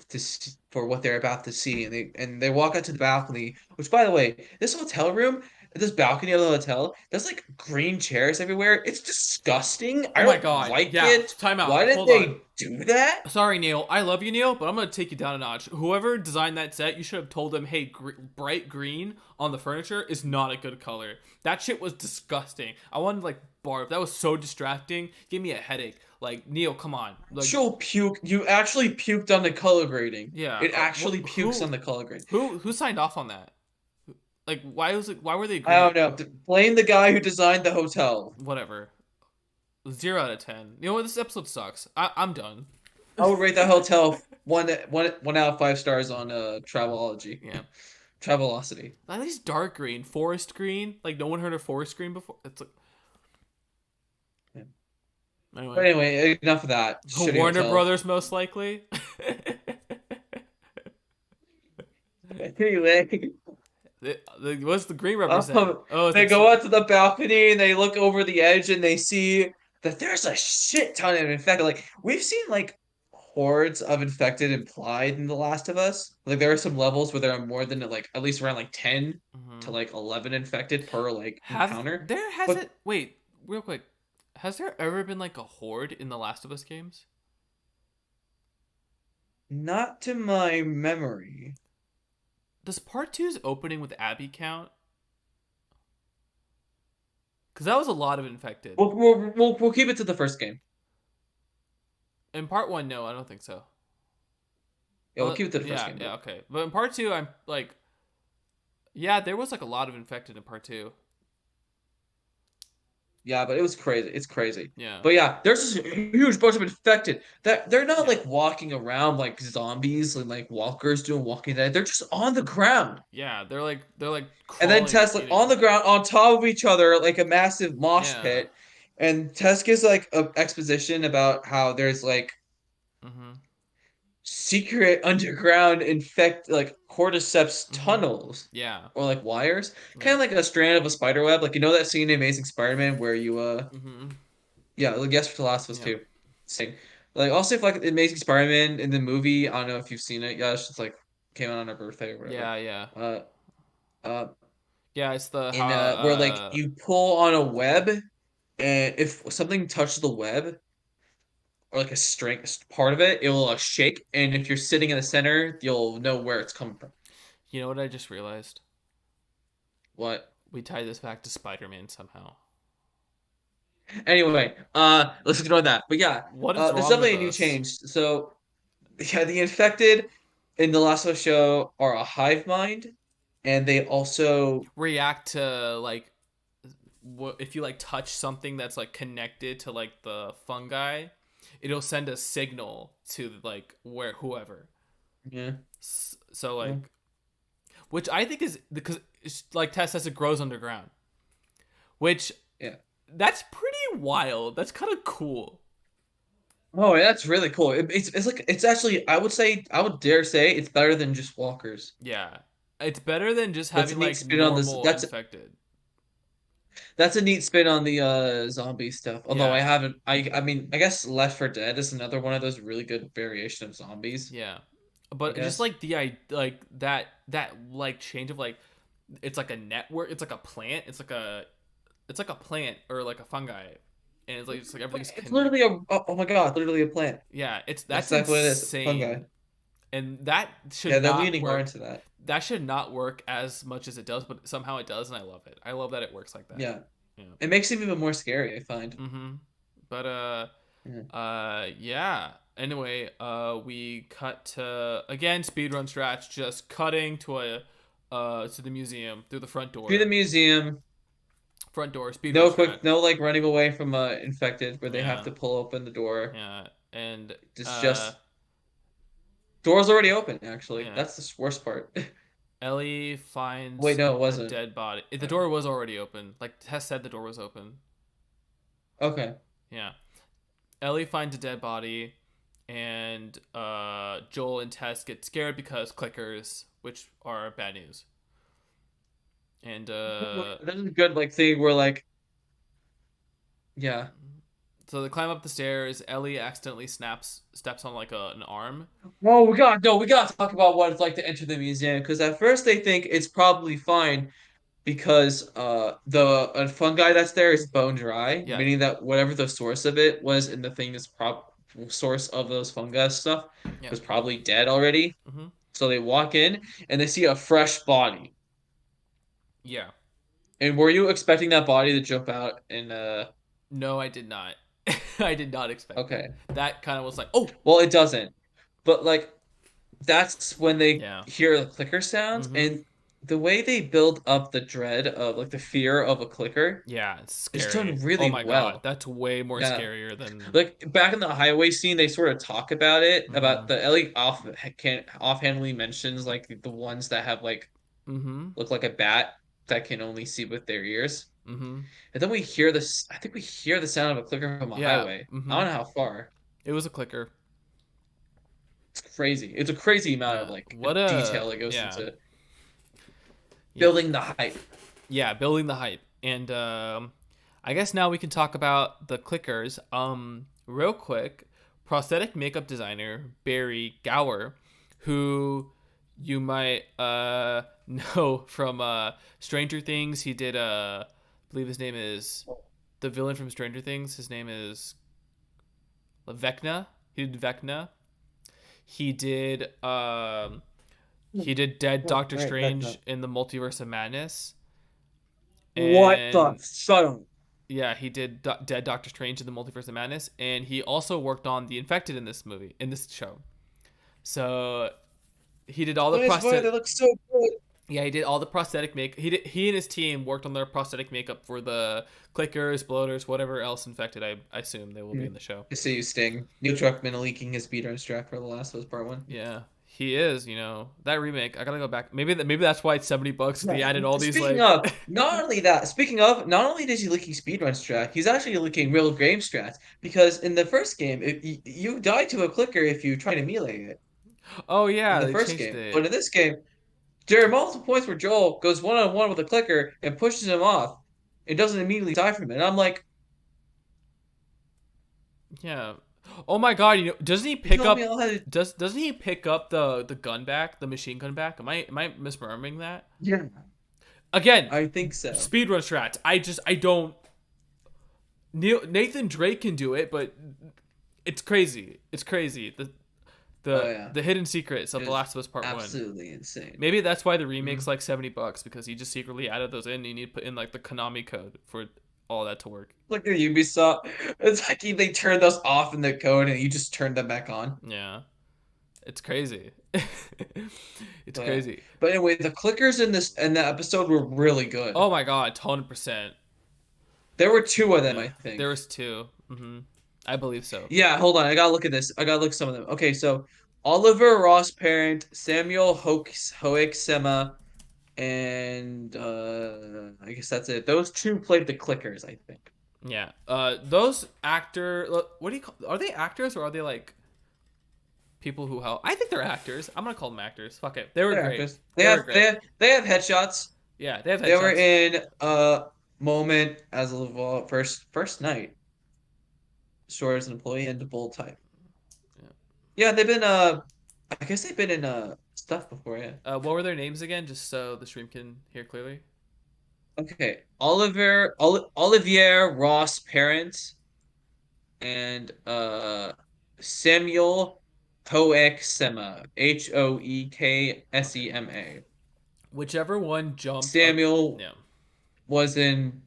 for what they're about to see, and they walk out to the balcony. Which, by the way, this hotel room, this balcony of the hotel, there's like green chairs everywhere. It's disgusting. Oh I my don't god. like Yeah, it. time Why out. did Hold on. they do that? Sorry, Neil. I love you, Neil, but I'm gonna take you down a notch. Whoever designed that set, you should have told them, "Hey, bright green on the furniture is not a good color." That shit was disgusting. I wanted to, like barf. That was so distracting. Give me a headache. Like Neil, come on. Like, Actual puke. You actually puked on the color grading. yeah. It actually pukes on the color grading. Who signed off on that? Like, why was it? Why were they I green? don't know. Blame the guy who designed the hotel. Whatever. 0 out of 10. You know what? This episode sucks. I'm done. I would rate that hotel one out of 5 stars on Travelology. Yeah. Travelocity. At least dark green, forest green. Like no one heard of forest green before. It's like Yeah. anyway. But anyway, enough of that. Shitty Warner hotel. Brothers most likely. Anyway, What's the green represent? Oh, it's they like go out to the balcony and they look over the edge and they see that there's a shit ton of infected. Like we've seen like hordes of infected implied in The Last of Us. Like there are some levels where there are more than like at least around like 10 to mhm. like 11 infected per like Have encounter. there But hasn't wait real quick. Has there ever been like a horde in the Last of Us games? not to my memory. Does Part Two's opening with Abby count? Because that was a lot of infected. We'll keep it to the first game. In Part One, no, I don't think so. Yeah, we'll keep it to the first Yeah, game. yeah, okay. But in Part Two, I'm like, yeah, there was like a lot of infected in Part Two. Yeah, but it was crazy. It's crazy. Yeah, But yeah, there's this huge bunch of infected that they're not yeah, like walking around like zombies and like walkers doing Walking Dead. They're just on the ground. yeah. They're like And then crawling and Tess like on eating. the ground on top of each other like a massive mosh Yeah. pit. And Tess gives like a exposition about how there's like Mhm. secret underground infect like cordyceps Mhm. tunnels Yeah. or like wires, kind Yeah. of like a strand of a spider web. Like you know that scene in Amazing Spider-Man where you Mhm. yeah, like yes for The Last of Us Yeah. too. Same. Like also if like Amazing Spider-Man in the movie, I don't know if you've seen it. Yeah, it's just like came out on our birthday or whatever. Yeah. Yeah. Uh uh Yeah. It's the how in where like you pull on a web and if something touches the web or like a string part of it, it will shake and if you're sitting in the center, you'll know where it's coming from. you know what I just realized? What? We tie this back to Spider-Man somehow. Anyway, let's ignore that. But yeah, What is there's wrong with definitely a new us? change. So yeah, the infected in the Last of Us show are a hive mind, and they also React to like if you like touch something that's like connected to like the fungi, it'll send a signal to like where whoever. yeah, So yeah. like, which I think is because it's, like Tess says, it grows underground, which Yeah. that's pretty wild. That's kind of cool. Oh, yeah, that's really cool. It's like it's actually I would dare say it's better than just walkers. Yeah, it's better than just That's a having neat like spin on this. normal infected. That's a neat spin on the zombie stuff. Although I Yeah, haven't I mean I guess Left 4 Dead is another one of those really good variation of zombies, yeah, I but just guess. like like that like change of like it's like a network. It's like a plant or like a fungi, and it's like everything's It's connected. literally a oh my God, literally a plant. Yeah, it's That's that's exactly what it is. Fungi. insane, and that Yeah, should they're not leaning hard work. into that. That should not work as much as it does, but somehow it does, and I love it. I love that it works like that. Yeah. Yeah. It makes it even more scary, I find. Mm-hmm. But Yeah. yeah. Anyway, we cut to again speedrun stratch, just cutting to the museum through the front Through the door. museum, Front door speedrun no strat. quick, no like running away from infected where they have Yeah. to pull open the door. Yeah. And It's just door's already open, actually. yeah. That's the worst part. Ellie Wait, finds no, it a wasn't. dead body. The Uh, door was already open. Like Tess said, the door was open. Okay. Yeah. Ellie finds a dead body, and Joel and Tess get scared because clickers, which are bad news. And This is a good like thing where like yeah. so they climb up the stairs. Ellie accidentally steps on like an arm. Oh, we got to talk about what it's like to enter the museum because at first they think it's probably fine because the fungi that's there is bone dry, Yeah. meaning that whatever the source of it was in the thing that's source of those fungus stuff Yeah. was probably dead already. Mm-hmm. So they walk in and they see a fresh body. Yeah. And were you expecting that body to jump out and No, I did not. I did not expect it. okay. That kind of was like, oh, Well, it doesn't. But like that's when they yeah. hear the clicker sounds Mm-hmm. and the way they build up the dread of like the fear of a clicker Yeah, it's is scary. done Oh really my god, well. that's way more Yeah. scarier than. Like back in the highway scene, they sort of talk about it, Mm-hmm. about the Ellie offhandedly mentions like the ones that have like Mm-hmm. look like a bat that can only see with their ears. Mm-hmm. And then we hear this. I think we hear the sound of a clicker from a Yeah. highway. I Mm-hmm. don't know how far. It was a clicker. It's crazy. It's a crazy amount of Yeah. like What a detail that goes yeah. into Yeah. building the hype. Yeah, building the hype. And I guess now we can talk about the clickers. Real quick, prosthetic makeup designer Barry Gower, who you might know from Stranger Things. He did I believe his name is the villain from Stranger Things. His name is Vecna. He did Vecna. He did he did Dead Oh, Doctor right, Vecna. Strange in the Multiverse of Madness. What the And shut up. yeah, he did Dead Doctor Strange in the Multiverse of Madness, and he also worked on the Infected in this movie, in this show. So he did all the That's why they prosthetic. look so good. Yeah, he did all the prosthetic make. He and his team worked on their prosthetic makeup for the clickers, bloaters, whatever else infected. I assume they will be Yeah. in the show. I see you Sting. Neil Druckmann leaking his speedrun strat for The Last of Us Part One. Yeah, he is. You know that remake. I gotta go back. Maybe that's why it's $70. Yeah. They added all these Speaking like. of, not only that, speaking of, not only is he leaking speedrun strat, he's actually leaking real game strats. Because in the first game, you die to a clicker if you try to melee it Oh in yeah, the they first changed game. it. But in this game, there are multiple points where Joel goes one on one with a clicker and pushes him off and doesn't immediately die from it. And I'm like, Yeah. Oh my god, you know, doesn't he you pick telling me up I'll have to. doesn't he pick up the gun back, the machine gun back? Am I misremembering that? Yeah, Again, I think so. speedrun strats. I don't Nathan Drake can do it, but it's crazy. It's crazy. Oh yeah, The hidden secrets of it The was Last of Us Part 1. absolutely insane. Maybe that's why the Mhm. remake's like $70 because he just secretly added those in and you need to put in like the Konami code for all that to work. Look at Ubisoft. It's like they turned those off in the code and you just turned them back on. Yeah. It's crazy. It's But crazy. but anyway, the clickers in the episode were really good. Oh my god, 100%. There were two of them, Yeah, I there think. was two. I believe so. Yeah, hold on. I gotta look at this. I gotta look at some of them. Okay, so Oliver Ross Parent, Samuel Hoek and I guess that's it. Those two played the clickers, I think. Yeah. Those actor. What do you call? Are they actors or are they like people who help? I think they're actors. I'm gonna call them actors. Fuck it. They were They're great. actors. They were great. They have headshots. Yeah, they have They were headshots. in Moment as a Laval first night. Store as an employee and bold type. Yeah. Yeah, they've been I guess they've been in stuff before, yeah. What were their names again? Just so the stream can hear clearly. Okay. Olivier Ross Parent and Samuel Hoeksema. Hoeksema. Whichever one jumped. Samuel Yeah. was in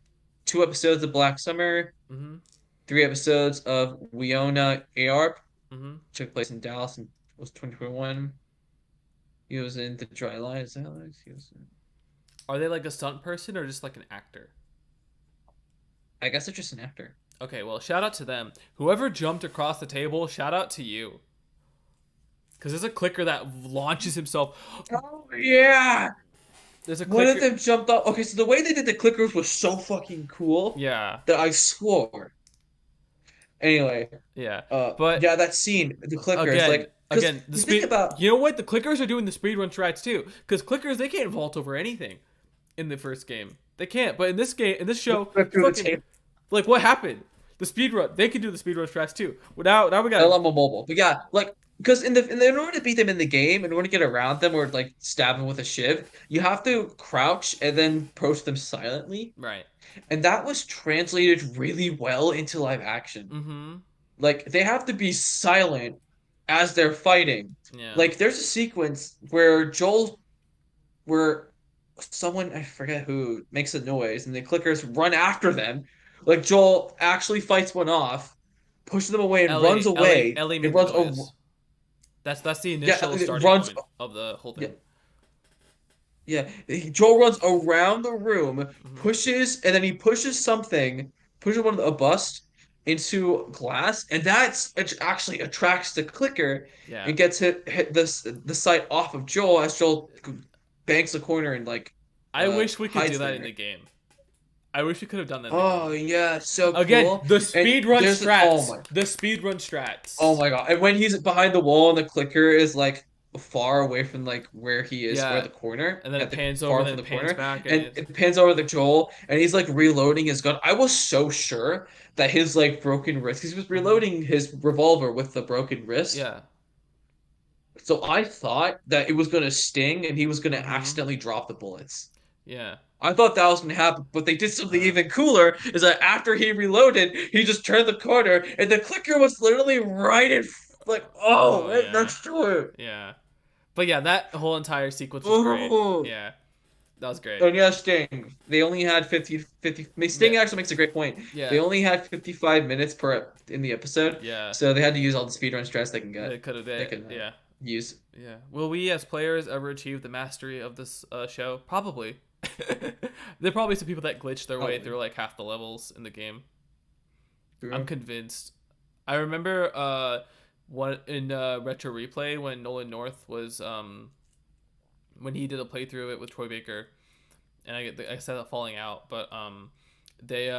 2 episodes of Black Summer, Mhm. 3 episodes of Wiona Arp, Mhm. took place in Dallas and was 2021. He was in The Dry Line. Is that Alex? He was in... Are they like a stunt person or just like an actor? I guess they're just an actor. Okay, well, shout out to them. Whoever jumped across the table, shout out to you. Because there's a clicker that launches himself. Oh yeah. There's a One of clicker. them jumped off. Okay, so the way they did the clickers was so fucking cool Yeah, that I swore. Anyway, yeah. But yeah, that scene, the clickers, again, like, because the you think speed. about You know what? The clickers are doing the speedrun strats too. Because clickers, they can't vault over anything in the first game. They can't. But in this game, in this show, through the fucking tape, like what happened? The speedrun, they can do the speedrun strats too. Well, now we I got. love my mobile, but yeah, like, because in order to beat them in the game, in order to get around them or like stab them with a shiv, you have to crouch and then approach them silently, Right. and that was translated really well into live action. Mm-hmm. Like they have to be silent as they're fighting. Yeah. Like there's a sequence where someone, I forget who, makes a noise and the clickers run after them. Like Joel actually fights one off, pushes them away and runs away. Ellie It made the runs noise. That's the yeah, initial it starting runs point of the whole yeah, thing. yeah. Joel runs around the room, Mm-hmm. pushes a bust into glass, and it actually attracts the clicker Yeah. and gets hit the sight off of Joel as Joel banks the corner and like I wish we could do hides that in there. the game. I wish we could have done that in the Oh game. yeah, so Again, cool. And strats. The speedrun oh strats. my God. And when he's behind the wall and the clicker is like far away from like where he is, where Yeah. the corner, And then it at the pans over, far then from it the pans corner, back, and and it's it pans over the Joel, and he's like reloading his gun. I was so sure that his like broken wrist, he was hmm reloading his revolver with the broken wrist. yeah. So I thought that it was gonna sting and he was gonna hmm accidentally drop the bullets. Yeah. I thought that was gonna happen, but they did something Uh, even cooler. Is that after he reloaded, he just turned the corner and the clicker was literally right in, like, oh, oh right yeah. next to it. Yeah. But yeah, that whole entire sequence was great. Oh, Yeah. That was great. and yeah, Sting. They only had 50. Yeah. Sting actually makes a great point. They Yeah. only had 55 minutes per in the episode, Yeah. so they had to use all the speedrun strats they can They get. could have They it. can Yeah. use. Yeah. Will we as players ever achieve the mastery of this show? Probably. There are probably some people that glitch their way Probably. through like half the levels in the game. I'm True. convinced. I remember one in retro replay when Nolan North was when he did a playthrough of it with Troy Baker, and I said that falling out, but they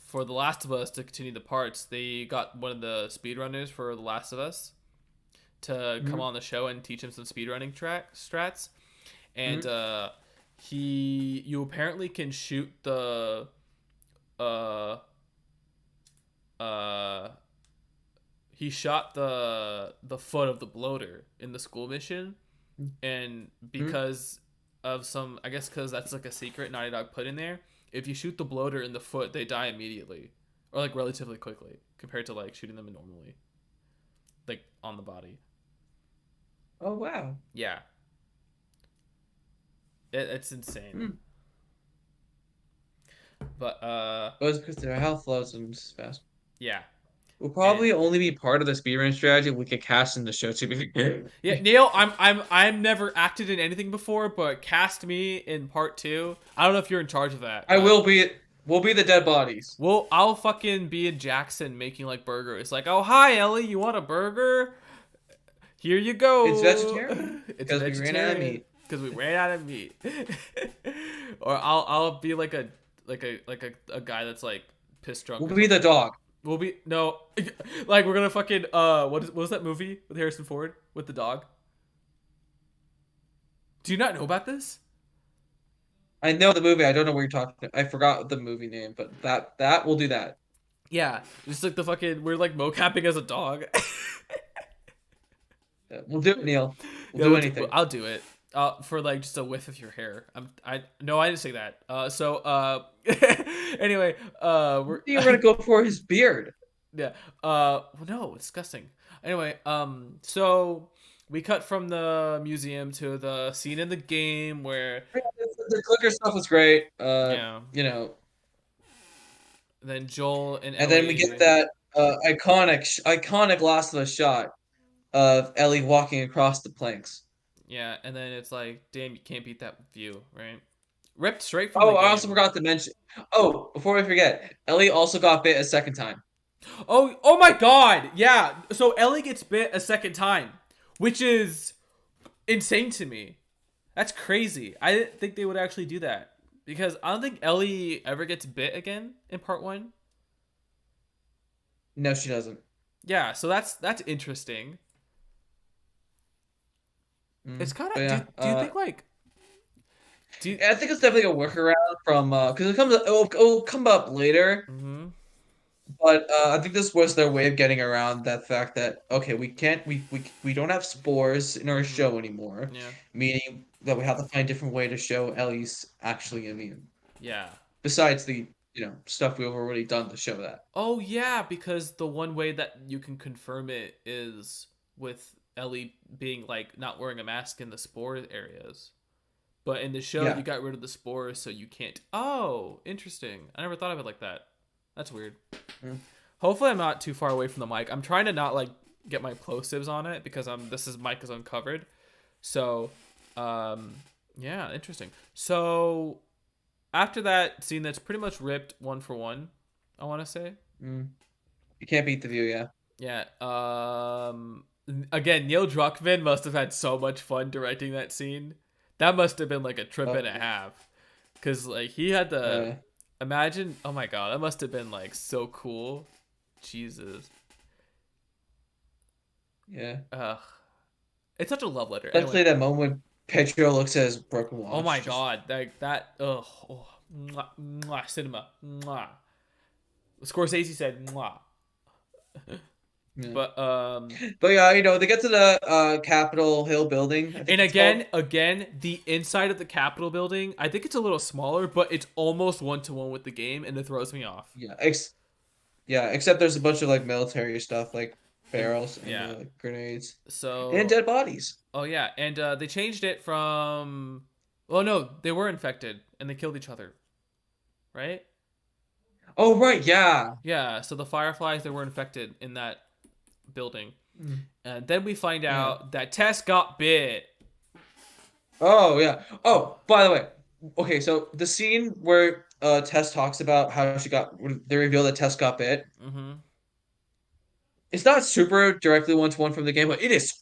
for The Last of Us to continue the parts, they got one of the speedrunners for The Last of Us to come Hmm. on the show and teach him some speedrunning track strats, and Hmm. you apparently can shoot the uh uh he shot the foot of the bloater in the school mission, and Hmm. because of some, I guess because that's like a secret Naughty Dog put in there, if you shoot the bloater in the foot, they die immediately or like relatively quickly compared to like shooting them normally, like on the body. Oh wow. Yeah, it's insane. Hmm. But But it's because their health loads them fast. yeah, We'll and probably only be part of the speedrun strategy if we could cast in the show too. yeah, Neil, I'm never acted in anything before, but cast me in part two. I don't know if you're in charge of that, I but will be. We'll be the dead bodies. I'll fucking be in Jackson making like burgers. Like, oh hi Ellie, you want a burger? Here you It's go. vegetarian It's because we ran out of vegetarian meat. because we ran out of meat. Or I'll be like a guy that's like pissed drunk We'll or be the something. dog. We'll be no, like we're gonna fucking what was that movie with Harrison Ford with the dog? Do you not know about this? I know the movie. I don't know where you're talking. I forgot the movie name, but that we'll do that. Yeah, just like the fucking we're like mocapping as a dog. Yeah, we'll do it, Neil. We'll Yeah, do anything. I'll do it. For like just a whiff of your hair. I no, I didn't say that. Anyway, we're You were gonna go for his beard. yeah. Well, no, it's disgusting. Anyway, so we cut from the museum to the scene in the game where The clicker stuff was great. yeah, You know, then Joel and and then we get Ellie. that iconic Last of Us shot of Ellie walking across the planks. Yeah, and then it's like, damn, you can't beat that view, right? Ripped straight from the Oh, I also game. forgot to mention. Oh, before we forget, Ellie also got bit a second time. Oh my god. Yeah. So Ellie gets bit a second time, which is insane to me. That's crazy. I didn't think they would actually do that because I don't think Ellie ever gets bit again in part 1. No, she doesn't. Yeah, so that's interesting. It's kind But of yeah, do you think like do you I think it's definitely a workaround from because it'll come up later. Mhm. But I think this was their way of getting around that fact that okay, we can't we don't have spores in our Mhm. show anymore, Yeah. meaning that we have to find a different way to show Ellie's actually immune. Yeah. Besides the stuff we've already done to show that. Oh yeah, because the one way that you can confirm it is with Ellie being like not wearing a mask in the spore areas. But in the show, you Yeah. got rid of the spores, so you can't. Oh, interesting. I never thought of it like that. That's weird. Mm. Hopefully, I'm not too far away from the mic. I'm trying to not like get my plosives on it because this is mic is uncovered. So, yeah, interesting. So after that scene, that's pretty much ripped one for one. I want to say, Mm. You can't beat the view, yeah. yeah. again, Neil Druckmann must have had so much fun directing that scene. That must have been like a trip and a Oh, half. Cause like he had to yeah, imagine. Oh my god, that must have been like so cool. Jesus. yeah. Ugh. It's such a love letter. Anyway. Especially that moment when Pedro looks at his broken Oh my watch. Just god, that. Ugh. Oh, mwah, mwah, cinema. Mwah. Scorsese said mwah. yeah. But But yeah, they get to the Capitol Hill building, I think and it's called. again, the inside of the Capitol building, I think it's a little smaller, but it's almost one to one with the game, and it throws me off. Yeah, except there's a bunch of like military stuff, like And barrels and yeah, grenades and so dead bodies. oh yeah, and they changed it from. Oh no, they were infected and they killed each other, right? Oh right, yeah. Yeah, so the Fireflies they were infected in that building, Mm, and then we find yeah. out that Tess got bit. Oh yeah. Oh, by the way, okay, so the scene where Tess talks about how when they reveal that Tess got bit. Mm-hmm. It's not super directly one to one from the game, but it is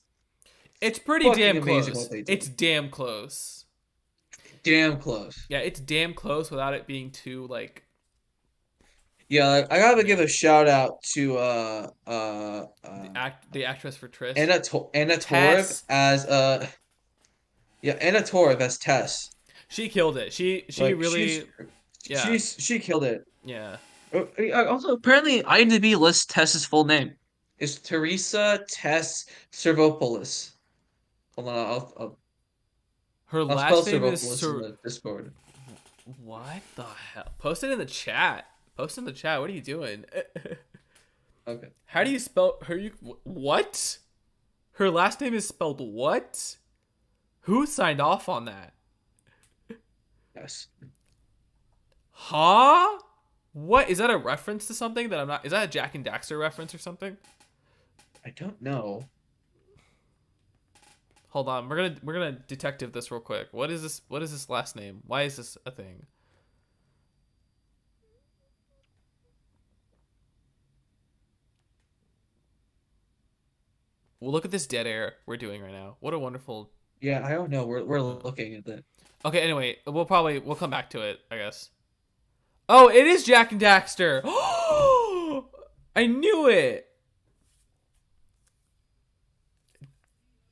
It's pretty fucking damn amazing close. what they It's did. damn close. Damn close. Yeah, it's damn close without it being too like Yeah, like, I gotta yeah. give a shout out to The actress for Triss, Anna Torv Tess. as Anna Torv as Tess. She killed it. She Like really yeah she killed it. yeah. Also, apparently, IMDb lists Tess's full name. It's Teresa Tess Servopoulos. Hold on, Her I'll spell last name is Servopoulos in Sir. the Discord. What the hell? Post it in the chat. Post in the chat. What are you doing? Okay. How do you spell her? You what? Her last name is spelled what? Who signed off on that? Yes. Huh? What is that a reference to something that I'm not? Is that a Jack and Daxter reference or something? I don't know. Hold on, we're gonna detective this real quick. What is this? What is this last name? Why is this a thing? Well, look at this dead air we're doing right now. What a wonderful. Yeah, I don't know. We're Uh, looking at that. okay, anyway, we'll come back to it, I guess. Oh, it is Jack and Daxter. I knew it.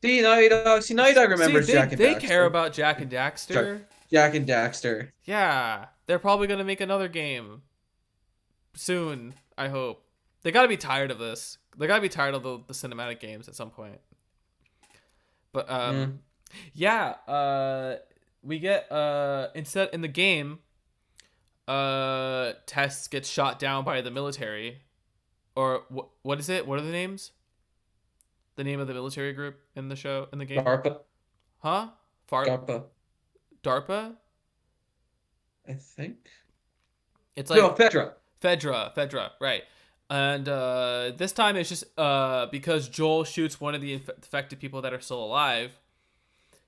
See, Naughty Dog See, remembers they Jack and they care Daxter. about Jack and Daxter. Jack and Daxter. Yeah, they're probably gonna make another game soon. I hope. They gotta be tired of this. They gotta be tired of the cinematic games at some point. But Yeah. yeah. We get instead in the game, Tess gets shot down by the military, or what is it? What are the names? The name of the military group in the show in the game? DARPA. Huh? DARPA. DARPA? I think. It's No, like Fedra. Fedra, right. And this time it's just because Joel shoots one of the infected people that are still alive.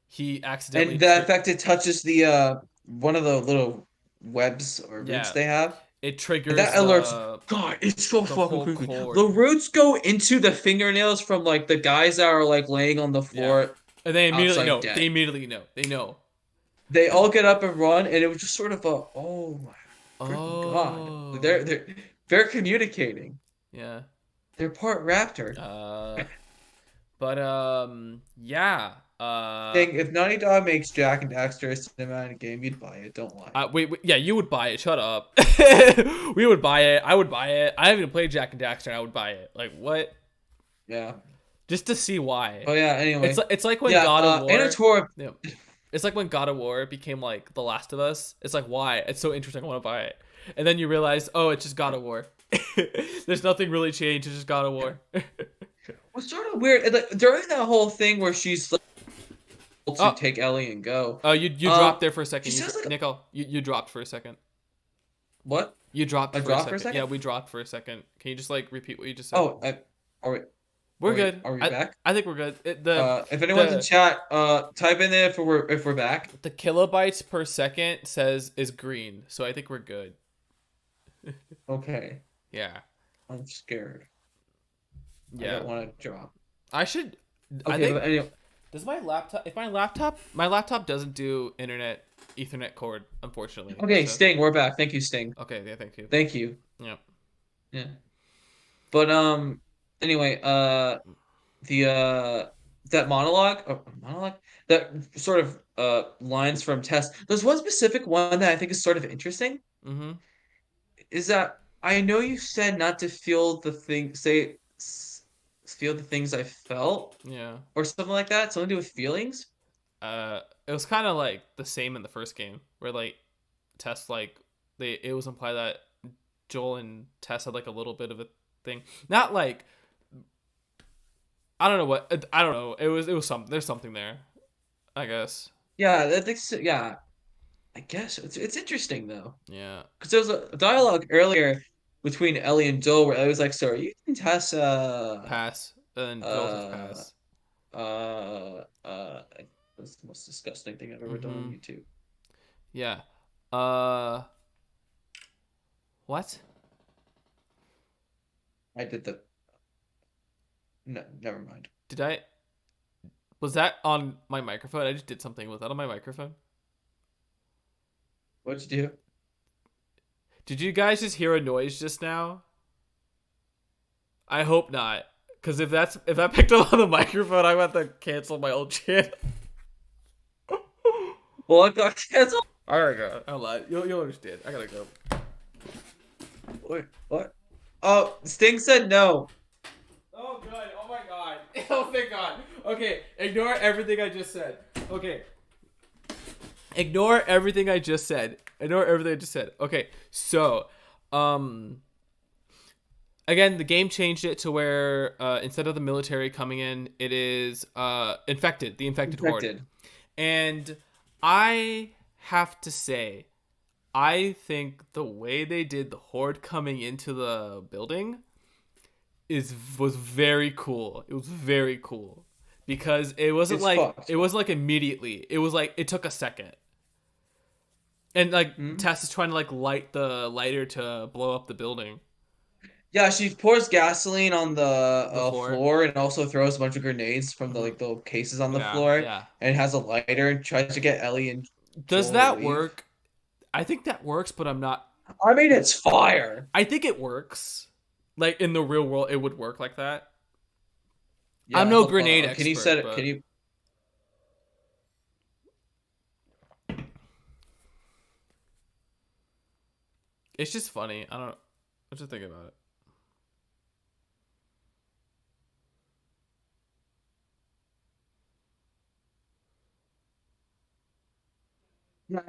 He accidentally And that infected touches the one of the little webs or roots yeah, they have. it And triggers that alerts. God, it's so the fucking whole creepy. cord. The roots go into the fingernails from like the guys that are like laying on the Yeah. floor And they immediately outside know. dead. They know. They all get up and run, and it was just sort of oh my freaking god. Oh. They're communicating. Yeah. They're part raptor. But yeah. Thing, if Naughty Dog makes Jack and Daxter a cinematic game, you'd buy it. Don't lie. Wait, yeah, you would buy it. Shut up. We would buy it. I would buy it. I haven't even played Jack and Daxter, and I would buy it. Like what? Yeah. Just to see why. Oh yeah. Anyway. It's like when Yeah. God of War. Anna Torv. Yeah. It's like when God of War became like The Last of Us. It's like why? It's so interesting. I want to buy it. And then you realize, oh, it's just God of War. There's nothing really changed. It's just God of War. Was sort of weird. Like, during that whole thing where she's like, to Oh. take Ellie and go. Oh, you dropped there for a second. She sounds like Nickel, you dropped for a second. what? You dropped I for, dropped a second. for a second? Yeah, we dropped for a second. Can you just like repeat what you just said? Oh, are we? We're are we- good. Are we back? I think we're good. If anyone's in the chat, type in there if we're back. the kilobytes per second says is green, so I think we're good. Okay, Yeah. I'm scared. I Yeah. don't want to drop. I should. I Okay, think but anyway, does my laptop. If my laptop doesn't do internet Ethernet cord, unfortunately. okay, So Sting, we're back. Thank you, Sting. okay, yeah, thank you. Thank you. Yeah. Yeah. But anyway, the that monologue that sort of lines from Tess. There's one specific one that I think is sort of interesting. Mm-hmm. Is that I know you said not to feel the thing feel the things I felt Yeah. or something like that. Something to do with feelings. It was kind of like the same in the first game, where like Tess like they it was implied that Joel and Tess had like a little bit of a thing, not like I don't know what I don't know. It was something. There's something there, I guess. Yeah, yeah. I guess it's interesting though. Yeah. Because there was a dialogue earlier between Ellie and Joel where Ellie was like, "So are you and Tess Pass. And Joel says uh pass. that's the most disgusting thing I've ever done on Mm-hmm. YouTube. Yeah. Uh. What? I did the no, never mind. Did I? Was that on my microphone? I just did something. Was that on my microphone? What'd you do? Did you guys just hear a noise just now? I hope not. Because if that picked up on the microphone, I'm about to cancel my old channel. Well, I got canceled. I gotta go. I'll lie. You'll understand. I gotta go. Wait, what? Oh, Sting said no. Oh good. Oh my god. Oh thank god. Okay, ignore everything I just said. Okay. Ignore everything I just said. Ignore everything I just said. Okay, so again, the game changed it to where instead of the military coming in, it is infected, the infected horde. Infected. And I have to say, I think the way they did the horde coming into the building was very cool. It was very cool because It's fucked. it wasn't like immediately. It was like it took a second. And like Hmm? Tess is trying to like light the lighter to blow up the building, Yeah, she pours gasoline on the the floor. floor and also throws a bunch of grenades from the Hmm. like the cases on the Yeah, floor yeah. and has a lighter and tries to get Ellie and Does Joel to that leave. work? I think that works, but I'm not. I mean, it's fire. I think it works. Like in the real world, it would work like that. I'm Yeah, no hold grenade on. Can you set expert, it? Can but you? it's just funny. I don't. What you think about it?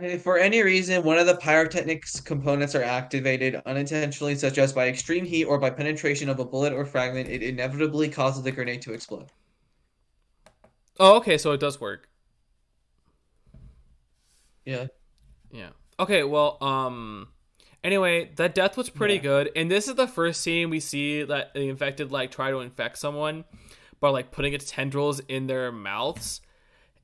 If for any reason one of the pyrotechnics components are activated unintentionally, such as by extreme heat or by penetration of a bullet or fragment, it inevitably causes the grenade to explode. Oh, okay. So it does work. Yeah, Yeah. Okay. Well. Anyway, that death was pretty yeah, good, and this is the first scene we see that the infected like try to infect someone, by like putting its tendrils in their mouths,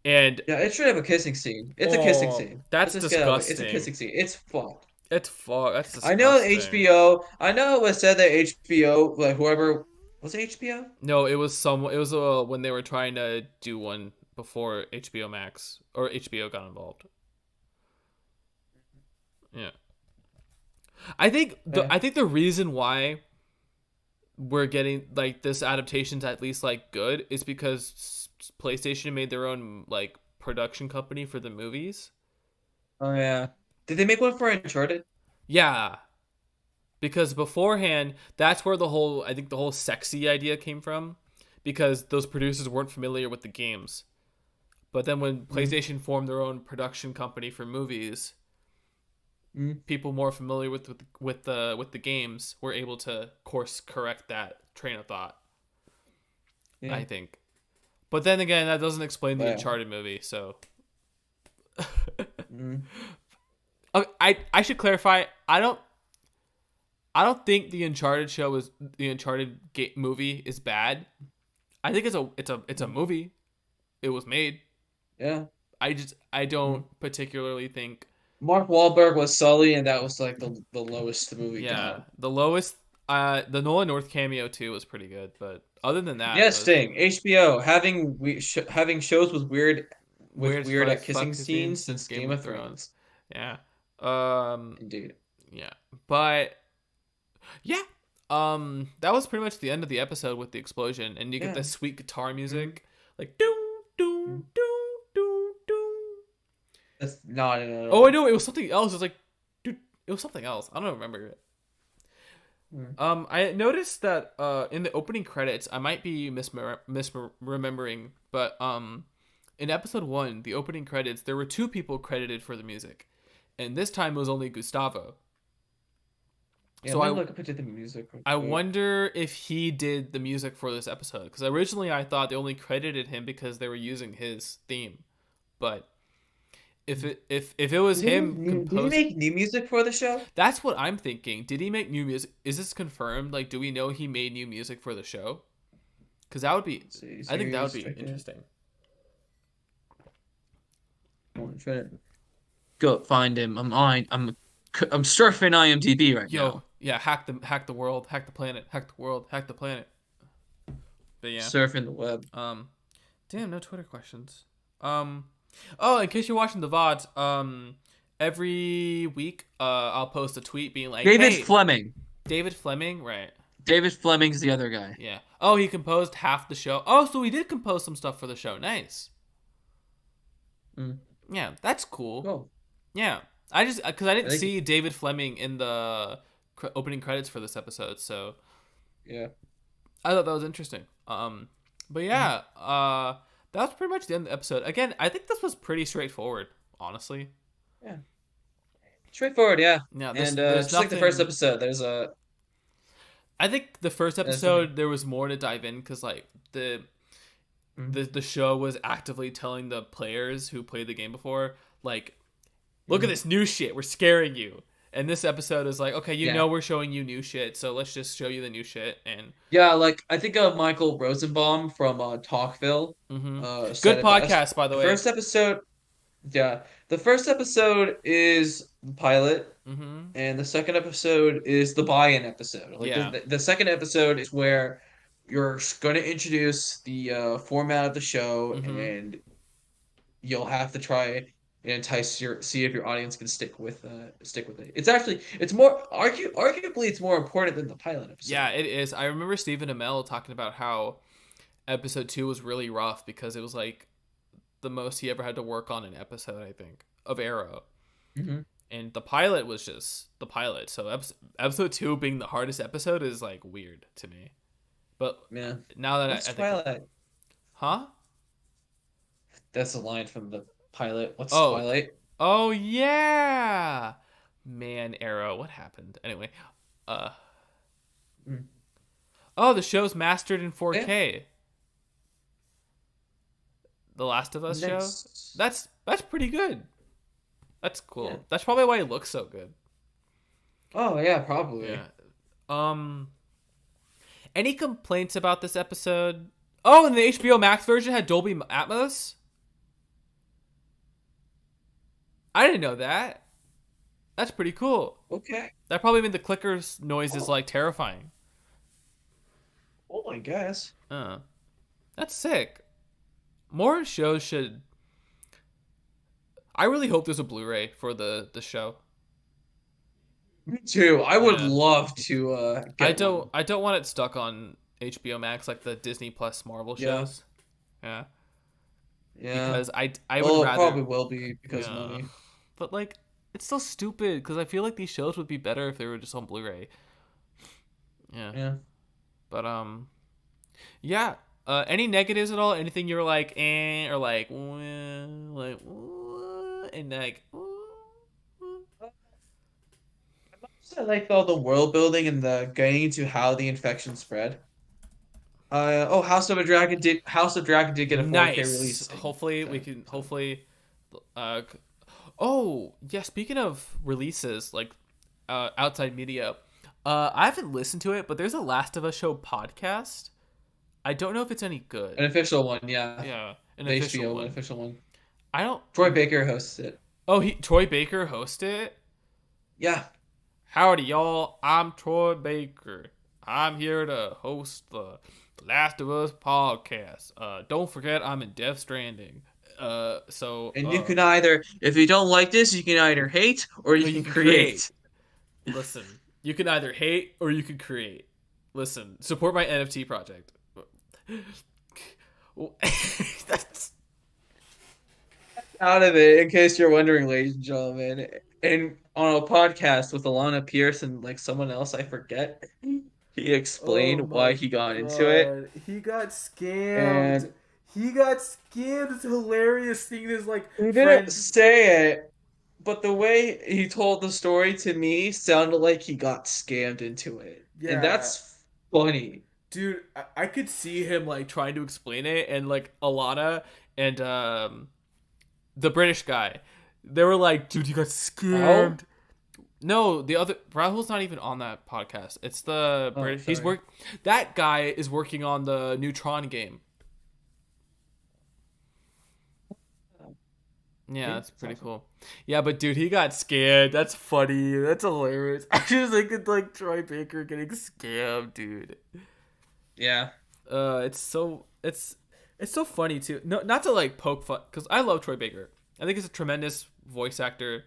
and yeah. It should have a kissing scene. It's a kissing oh, scene. Let's that's just get out of it. It's a disgusting. kissing scene. It's fucked. It's fuck. That's I know disgusting. HBO. I know it was said that HBO, like whoever was it HBO? No, it was some. It was when they were trying to do one before HBO Max or HBO got involved. Yeah, Yeah. I think the reason why we're getting like this adaptation's at least like good is because PlayStation made their own like production company for the movies. Oh yeah. Did they make one for Uncharted? Yeah, because beforehand, that's where the whole sexy idea came from, because those producers weren't familiar with the games. But then when Mm, PlayStation formed their own production company for movies, mm, people more familiar with the games were able to course correct that train of thought. yeah. I think. But then again, that doesn't explain the Wow. Uncharted movie. So Mm. okay, I should clarify. I don't think the Uncharted movie is bad. I think it's a movie. It was made. Yeah. I Mm. don't particularly think. Mark Wahlberg was Sully, and that was like the lowest the movie Yeah, got. the lowest. The Nolan North cameo too was pretty good, but other than that, it Yes, was Sting. HBO having shows with weird as weird fuck at kissing fuck scenes scenes since since Game Game of of Thrones. Thrones. Yeah. Um. Indeed. Yeah. But yeah. That was pretty much the end of the episode with the explosion, and you get Yeah. this sweet guitar Mhm. music, like doom doom Mhm. doom doom doom. That's not it at Oh, I all. know it was something else. It was like, dude, it was something else. I don't remember it. Mm. I noticed that in the opening credits, I might be misremembering, but in episode 1, the opening credits, there were 2 people credited for the music, and this time it was only Gustavo. Yeah, So let me I look up into the music real I quick. wonder if he did the music for this episode, because originally I thought they only credited him because they were using his theme, but if it was him Did he compose. make new music for the show? That's what I'm thinking. Did he make new music? Is this confirmed? Like, do we know he made new music for the show? Because that would be, Let's see, I think that would series be director. interesting. I'm trying to go find him. I'm surfing IMDb right Yo, now. yeah, hack the world, hack the planet, hack the world, hack the planet. But yeah, Surfing the web. um, damn, no Twitter questions. Um, oh, in case you're watching the VODs, every week, I'll post a tweet being like, David "Hey, Fleming. David Fleming, right? David Fleming's the other guy. Yeah. Oh, he composed half the show. Oh, so he did compose some stuff for the show. Nice. Mm. Yeah, that's cool. Cool. Yeah, I just because I I didn't think see David Fleming in the opening credits for this episode, so yeah. I thought that was interesting. But Mhm. yeah, that was pretty much the end of the episode. Again, I think this was pretty straightforward, honestly. Yeah. Straightforward, yeah. Yeah, And there's just like the first nothing. episode, I think the first there's nothing. episode there was more to dive in because like Mhm. the show was actively telling the players who played the game before, like, look at Mhm. this new shit, we're scaring you. And this episode is like, okay, Yeah. we're showing you new shit, so let's just show you the new shit. And Yeah, like I think of Michael Rosenbaum from Talkville said good it best. podcast, by the The way. first episode, yeah, the first episode is the pilot, and the second episode is the buy-in episode. Like Yeah, the second episode is where you're going to introduce the format of the show, and you'll have to try and see if your audience can stick with it. It's more arguably it's more important than the pilot yeah, episode. it is. I remember Stephen Amell talking about how episode 2 was really rough because it was like the most he ever had to work on an episode, I think, of Arrow. Hmm. And the pilot was just the pilot. So episode 2 being the hardest episode is like weird to me. But Yeah. now that What's I think, Twilight? huh? That's a line from the pilot. What's Oh, Twilight? oh yeah, man, Arrow. What happened? Anyway, uh, Mm. oh, the show's mastered in Yeah. 4K. The Last of Us show. Nice. That's pretty good. That's Yeah. cool. That's probably why it looks so good. Oh yeah, probably. Yeah. Um. Any complaints about this episode? Oh, and the HBO Max version had Dolby Atmos. I didn't know that. That's pretty cool. Okay. That probably made the clickers noises Oh, like terrifying. oh, I guess. That's sick. More shows should. I really hope there's a Blu-ray for the show. Me too. I would Yeah. love to get one. I don't want it stuck on HBO Max like the Disney Plus Marvel Yeah. shows. Yeah. Yeah. Because I would Well, it rather. probably will be because of Yeah. money. But like it's so stupid because I feel like these shows would be better if they were just on Blu-ray. Yeah. Yeah. But yeah. Any negatives at all? Anything you're like, or like, like, and like, I liked all the world building and the getting into how the infection spread. House of Dragon did get a 4K nice. release. Hopefully we can. Hopefully, uh, oh yeah. Speaking of releases, like, outside media, I haven't listened to it, but there's a Last of Us show podcast. I don't know if it's any good. An official one, yeah. Yeah, an The official HBO one, one. official one. I don't. Troy Baker hosts it. Oh, Troy Baker hosted it. Yeah. Howdy, y'all. I'm Troy Baker. I'm here to host the Last of Us podcast. Don't forget, I'm in Death Stranding. So And you can either, if you don't like this, you can either hate or you you can can create. create. Listen, you can either hate or you can create. Listen, support my NFT project. That's Out of it, in case you're wondering, ladies and gentlemen. And on a podcast with Alana Pierce and like someone else, I forget, he oh explained why my he got into it. god, he got scammed. And He got scammed. It's hilarious seeing his like he didn't friend. say it, but the way he told the story to me sounded like he got scammed into it. And Yeah, that's funny. dude, I could see him like trying to explain it, and like Alana and the British guy, they were like, "Dude, you got How? scammed." No, the other Rahul's not even on that podcast. It's the Oh, British. He's sorry. work. That guy is working on the Neutron game. Yeah, Okay, that's that's pretty awesome. cool. Yeah, but dude, he got scared. That's funny. That's hilarious. I just think it's like Troy Baker getting scammed, dude. Yeah. It's so funny too. No, not to like poke fun, because I love Troy Baker. I think he's a tremendous voice actor.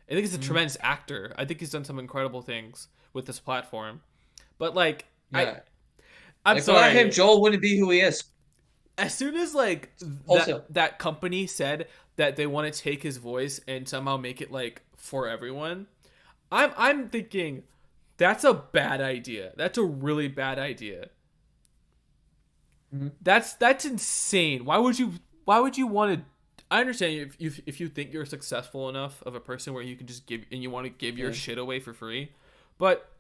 I think he's a Mhm. tremendous actor. I think he's done some incredible things with this platform. But like, Yeah. I'm Like without him, sorry. Joel wouldn't be who he is. As soon as like Wholesale. that company said that they want to take his voice and somehow make it like for everyone, I'm thinking that's a bad idea. That's a really bad idea. Mhm. That's insane. Why would you want to? I understand if you think you're successful enough of a person where you can just give and you want to give your Yeah. shit away for free, but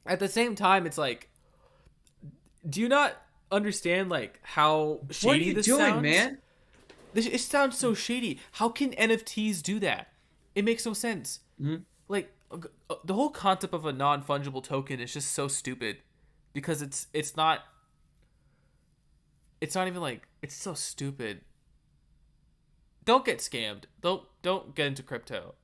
at the same time, it's like, do you not understand like how What are shady you this doing, sounds? man? It sounds so shady. How can NFTs do that? It makes no sense. Mhm. Like the whole concept of a non-fungible token is just so stupid because it's not even like it's so stupid. Don't get scammed. Don't get into crypto.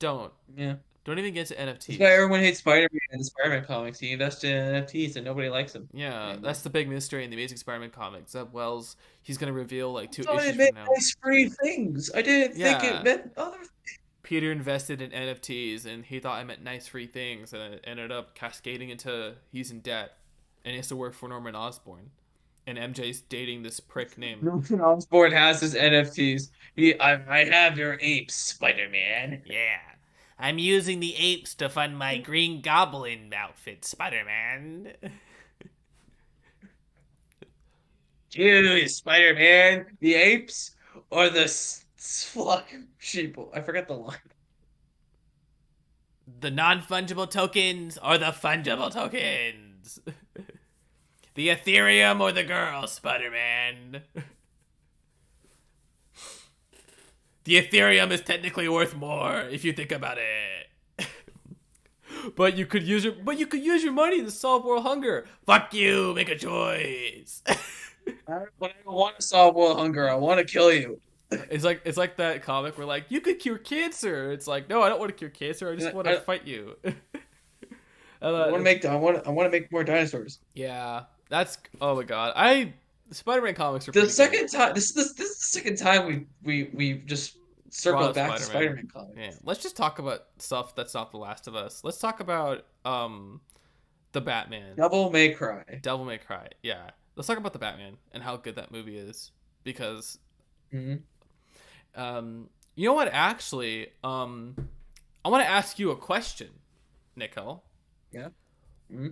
Don't. Yeah. Don't even get into That's why NFTs. everyone hates Spider-Man and the Spider-Man comics. He invested in NFTs and nobody likes him Yeah, anymore. that's the big mystery in the Amazing Spider-Man comics. Zeb Wells, he's gonna reveal like I two thought it issues meant from now. nice free things. I didn't think it Yeah, meant other. Peter invested in NFTs and he thought I meant nice free things, and it ended up cascading into he's in debt and he has to work for Norman Osborn. And MJ's dating this prick named Norman Osborn has his NFTs. I have your apes, Spider-Man. Yeah. I'm using the apes to fund my Green Goblin outfit, Spider-Man. You, Spider-Man, the apes, or the fuck sheeple. I forgot the line. The non-fungible tokens or the fungible tokens? The Ethereum or the girl, Spider-Man? The Ethereum is technically worth more if you think about it. But you could use your money to solve world hunger. Fuck you, make a choice. When I don't want to solve world hunger, I want to kill you. It's like that comic where like you could cure cancer. It's like, no, I don't want to cure cancer. I just want to I fight you. want to make I want to make more dinosaurs. Yeah, that's oh my god. Spider-Man comics are The pretty good. second time this is the second time we just Brought circled up back to Spider-Man. Spider-Man Yeah, comics. let's just talk about stuff that's not The Last of Us. Let's talk about the Batman. Devil May Cry. Devil May Cry. Yeah, let's talk about the Batman and how good that movie is because Hmm. you know what? Actually, I want to ask you a question, Nicole. Yeah. Hmm.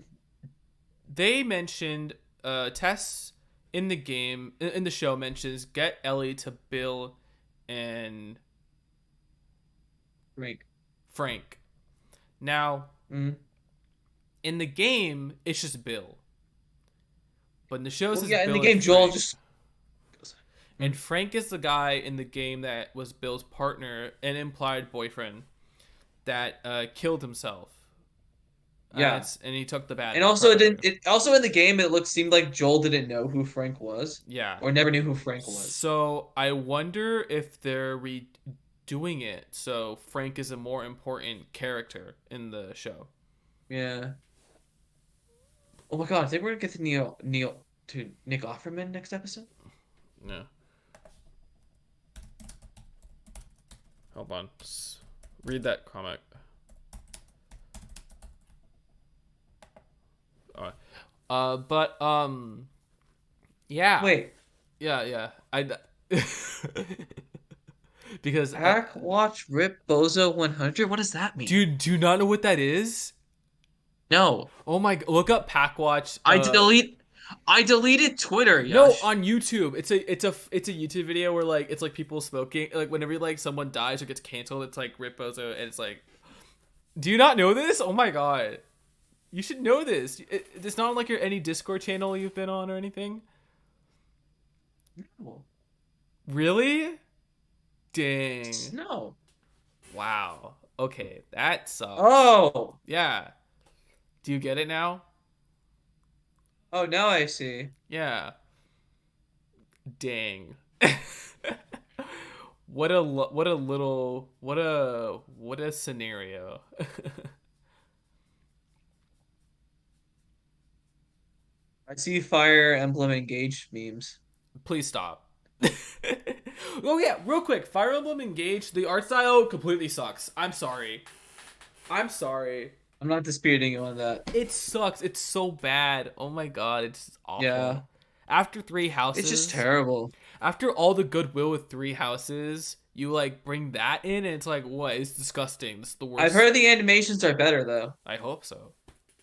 They mentioned Tess in the game in the show mentions get Ellie to Bill and Frank. Frank. Now, Hmm. in the game, it's just Bill. But in the show, it Well, says yeah, in the Bill and game, Joel Frank. just. Hmm. And Frank is the guy in the game that was Bill's partner and implied boyfriend that killed himself. Yeah. And he took the bad And also, part of it. it also in the game, seemed like Joel didn't know who Frank was, Yeah. or never knew who Frank was. So I wonder if they're doing it, so Frank is a more important character in the show. Yeah. Oh my God, I think we're gonna get to Nick Offerman next episode. Yeah. Hold on. Read that comic. Alright. But yeah, Wait, yeah. I because Hack Watch Rip Bozo 100? What does that mean? do you not know what that is? No. Oh my! Look up Pack Watch. I delete I deleted Twitter, No, Yash. on YouTube. It's a YouTube video where like it's like people smoking. Like whenever like someone dies or gets canceled, it's like Rip Bozo, and it's like, do you not know this? Oh my god, you should know this. It's not like your any Discord channel you've been on or anything. No. Really? Dang. No. Wow. Okay, that sucks. Oh. Yeah. Do you get it now? Oh, now I see. Yeah. Dang. What a scenario. I see Fire Emblem Engaged memes. Please stop. Oh yeah, real quick. Fire Emblem Engage, the art style completely sucks. I'm sorry. I'm sorry. I'm not disputing you on that. It sucks. It's so bad. Oh my god, it's Yeah. awful. After three It's just houses, terrible. after all the goodwill with three houses, you like bring that in and it's like, what? It's disgusting. This is the worst. I've heard the animations are better though. I hope so.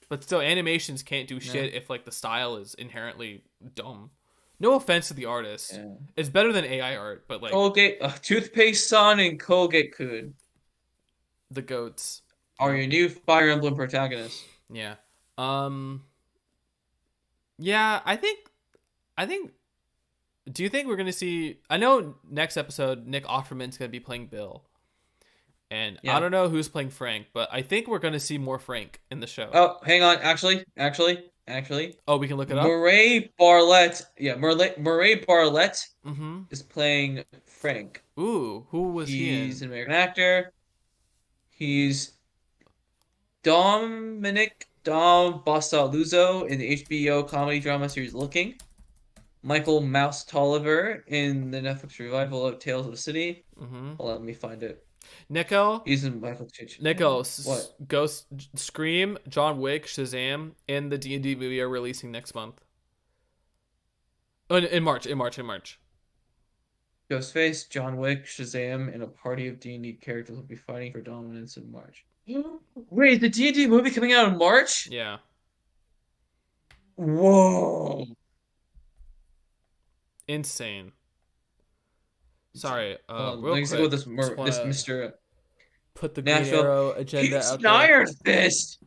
But still, animations can't do Yeah. shit if like the style is inherently dumb. No offense to the artist. Yeah. It's better than AI art, but like Colgate, Toothpaste Son and Colgate Kun the goats. are your new Fire Emblem protagonists. Yeah. Um yeah, I think do you think we're gonna see I know next episode Nick Offerman's gonna be playing Bill. And I Yeah. don't know who's playing Frank, but I think we're gonna see more Frank in the show. Oh, hang on. Actually, Oh, we can look it up? Murray Bartlett. Yeah, Murray Bartlett Mm-hmm. is playing Frank. Ooh, who was he He's in? an American actor. He's Dom Basaluzzo in the HBO comedy drama series Looking. Michael Mouse Tolliver in the Netflix revival of Tales of the City. Mm-hmm. Hold on, let me find it. Nico? He's in Michael Chich. Nico, What? Ghost, Scream, John Wick, Shazam, and the D&D movie are releasing next month. Oh, in March. Ghostface, John Wick, Shazam, and a party of D&D characters will be fighting for dominance in March. Wait, is the D&D movie coming out in March? Yeah. Whoa. Insane. Sorry, Let real me see quick. what Just this wanna Mr. put the Green Nashville. Arrow agenda He's out an there. Iron Fist.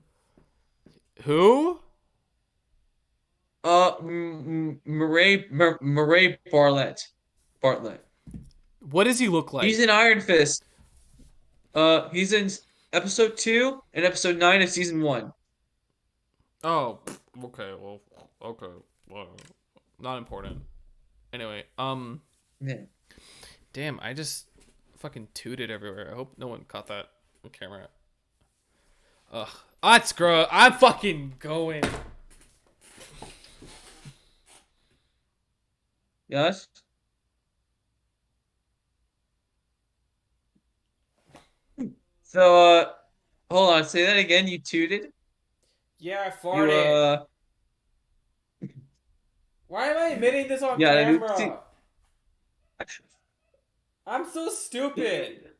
Who? Murray Bartlett. Bartlett. What does he look like? He's in Iron Fist. He's in episode 2 and episode 9 of season 1. Oh, okay. Well, okay. Well, not important. Anyway, Yeah. damn, I just fucking tooted everywhere. I hope no one caught that on camera. Ugh. That's gross. I'm fucking going. Yes? So, hold on. Say that again. You tooted? Yeah, I You, farted. Why am I admitting this on yeah, camera? I'm so stupid.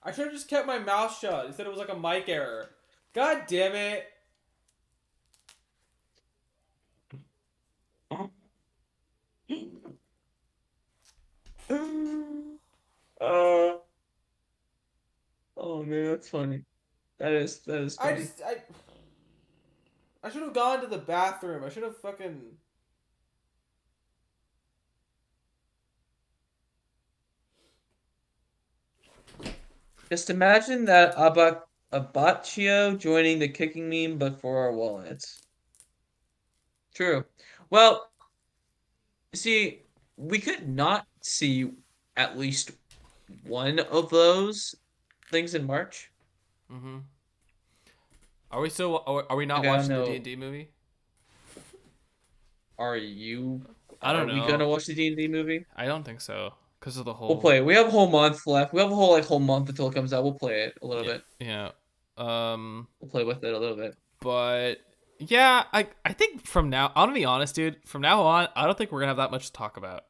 I should have just kept my mouth shut. Instead, it was like a mic error. God damn it. Uh, oh man, that's funny. That is funny. I should have gone to the bathroom. I should have fucking. Just imagine that Abacchio joining the kicking meme, but for our wallets. True. Well, see, we could not see at least one of those things in March. Mm-hmm. Are we still? Are we not Like I don't watching the D and know. D movie? Are you? I Are don't we gonna know. watch the D&D movie? I don't think so because of the We'll whole. play it. We have a whole month left. We have a whole whole month until it comes out. We'll play it a little Yeah. bit. Yeah. We'll play with it a little bit. But yeah, I think from now, I'm gonna be honest, dude. From now on, I don't think we're gonna have that much to talk about.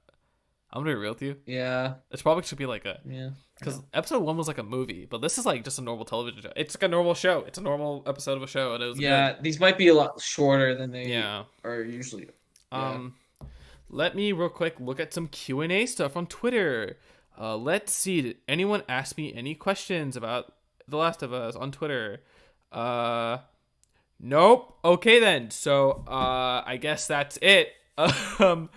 I'm gonna be real with you. Yeah. It's probably should be like a Yeah. I because know. episode one was like a movie, but this is like just a normal television show. It's like a normal show. It's a normal episode of a show, and it was good. Yeah, these might be a lot shorter than they Yeah. are usually. Yeah. Um. Let me real quick look at some Q&A stuff on Twitter. Let's see. Did anyone ask me any questions about The Last of Us on Twitter? Nope. Okay then. So I guess that's it. Um,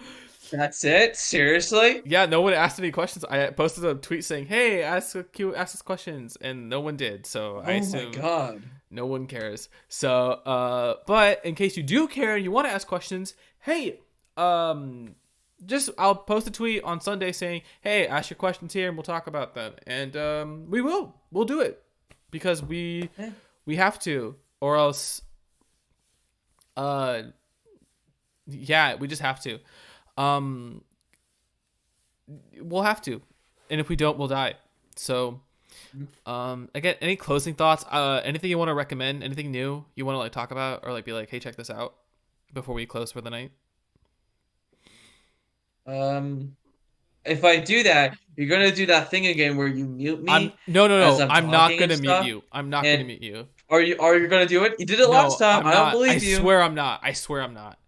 That's it? Seriously? yeah, no one asked any questions. I posted a tweet saying, "Hey, ask us questions," and no one did. So I Oh my assume God. no one cares. So but in case you do care and you want to ask questions, hey, just I'll post a tweet on Sunday saying, "Hey, ask your questions here and we'll talk about them." And we'll do it because Yeah. we have to, or else uh yeah, we just have to. Um we'll have to. And if we don't, we'll die. So again, any closing thoughts? Anything you want to recommend? Anything new you want to like talk about or like be like, "Hey, check this out" before we close for the night? Um, if I do that, you're gonna do that thing again where you mute I'm me no no as no. I'm I'm not talking and gonna mute stuff. you. I'm not gonna And mute you. are you gonna do it? You did it last No, time. I'm I don't not. I believe you. swear I'm not. I swear I'm not.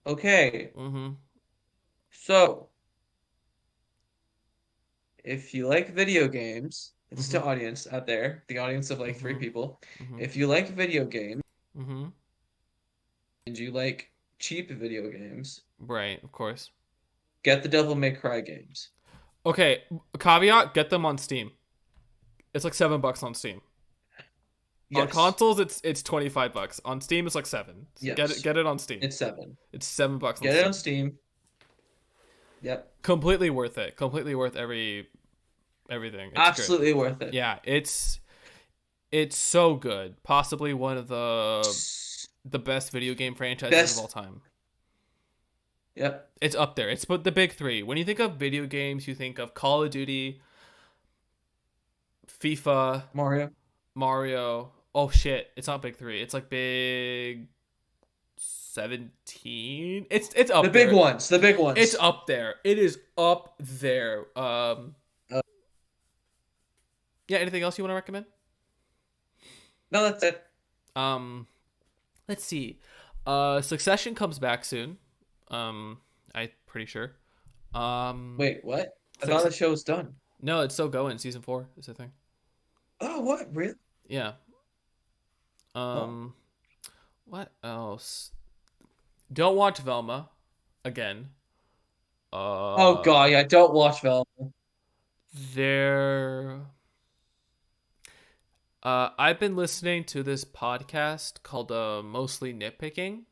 Okay. Mhm. So, if you like video games, it's the Mhm. audience out there, the audience of like three Mhm. people. Mhm. If you like video games Mhm. and you like cheap video games, Right. Of course. get the Devil May Cry games. Okay. Caveat: get them on Steam. It's like $7 on Steam. On Yes. consoles, it's $25. On Steam, it's like 7. So Yes. get it on Steam. It's 7. It's $7 on Get it on Steam. Steam. Yep. Completely worth it. Completely worth everything. It's good. Absolutely worth it. Yeah, it's so good. Possibly one of the best video game franchises of all Best. time. Yep. It's up there. It's but the big three. When you think of video games, you think of Call of Duty, FIFA, Mario. Mario. Oh shit! It's not big three. It's like big 17. It's The up big there. ones. The big It's ones. up there. It is up there. Uh, Yeah. Anything else you want to recommend? no, that's it. Um, let's see. Succession comes back soon. I'm pretty sure. Um, Wait, what? I thought the suc- show was done. no, it's still going. Season 4 is the thing. Oh, what? Really? Yeah. Oh. Um, what else? Don't watch Velma again. Oh Uh, God, yeah, don't watch Velma. there. I've been listening to this podcast called Mostly Nitpicking.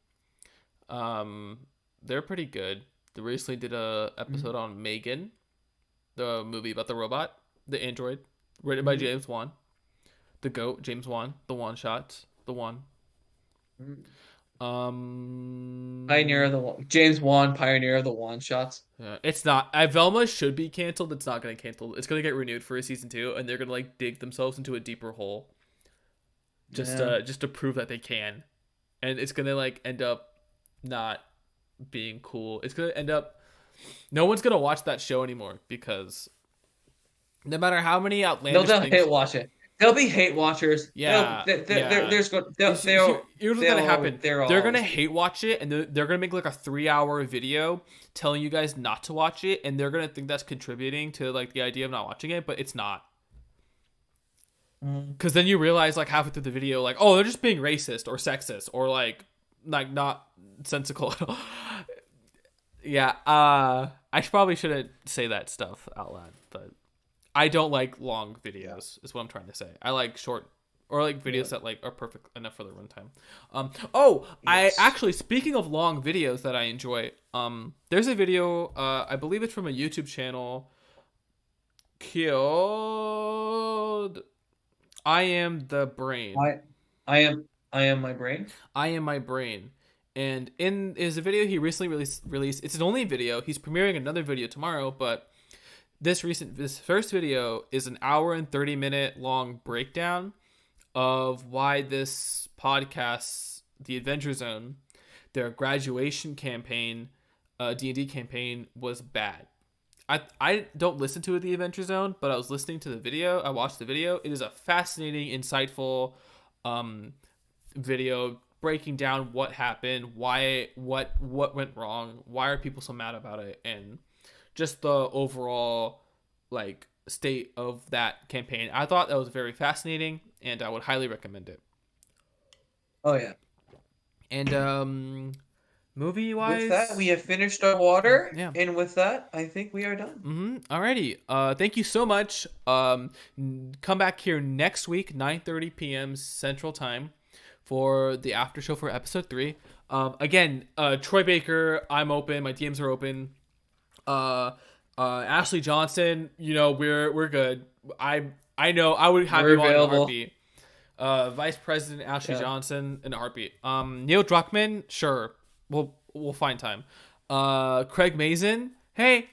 They're pretty good. They recently did a episode Mm-hmm. on Megan, the movie about the robot, the android, written by Mm-hmm. James Wan, the goat, James Wan, the one shots, the one. Mm-hmm. Pioneer of Um, the James Wan, pioneer of the one shots. it's not. Velma should be canceled. It's not gonna cancel. It's gonna get renewed for a season 2, and they're gonna like dig themselves into a deeper hole Yeah. just to prove that they can, and it's gonna like end up not being cool. It's gonna end up no one's gonna watch that show anymore because no matter how many They'll outlandish just things. hate watch it. There'll be hate watchers. Yeah, yeah. There's go Here's what's gonna happen. they're They're always gonna be. hate watch it, and they're gonna make like a 3-hour video telling you guys not to watch it, and they're gonna think that's contributing to like the idea of not watching it, but it's not. Mm. Because then you realize like halfway through the video, like, oh, they're just being racist or sexist or like not sensical at all. Yeah, I probably shouldn't say that stuff out loud, but I don't like long Yeah. videos. Is what I'm trying to say. I like short or like Yeah. videos that like are perfect enough for the runtime. Oh, I Yes. actually speaking of long videos that I enjoy. There's a video. I believe it's from a YouTube channel. killed. I am the brain. I I am my brain. I am my brain. And in is a video he recently released. It's an only video. He's premiering another video tomorrow, but this first video is an hour and 30-minute long breakdown of why this podcast, The Adventure Zone, their graduation campaign, D&D campaign, was bad. I don't listen to The Adventure Zone, but I was listening to the video. I watched the video. It is a fascinating, insightful video breaking down what happened, what went wrong, why are people so mad about it, and just the overall like state of that campaign. I thought that was very fascinating, and I would highly recommend it. Oh yeah. And movie With that, wise, we have finished our water, yeah. and with that, I think we are done. Alrighty. Thank you so much. Come back here next week, 9:30 p.m. Central Time, for the after show for episode 3. Again, Troy Baker, I'm open. My DMs are open. Ashley Johnson, we're good. I know I would have We're you on in a available. heartbeat. Vice President Ashley Yeah. Johnson in a heartbeat. Neil Druckmann, sure, we'll find time. Craig Mazin, hey,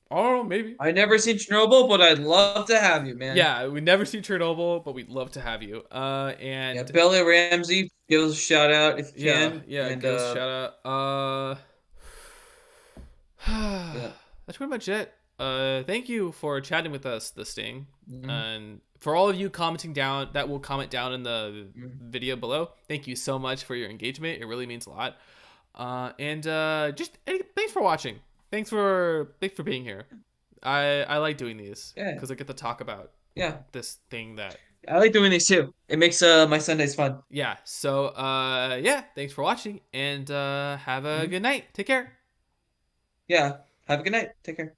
I don't know, maybe. I never seen Chernobyl, but I'd love to have you, man. Yeah, we never see Chernobyl, but we'd love to have you. Yeah, And Belly Ramsey, give us a shout out if you yeah, can. yeah, And give us a shout out. yeah. That's pretty much it. Thank you for chatting with us, The Sting. Mhm. And for all of you commenting down, that will comment down in the Mhm. video below. Thank you so much for your engagement. It really means a lot. And just thanks for watching. Thanks for being here. I like doing these Yeah. because I get to talk about Yeah. this thing that I like doing these too. It makes my Sundays fun. yeah. So yeah, thanks for watching and have a Mhm. good night. Take care. Yeah. Have a good night. Take care.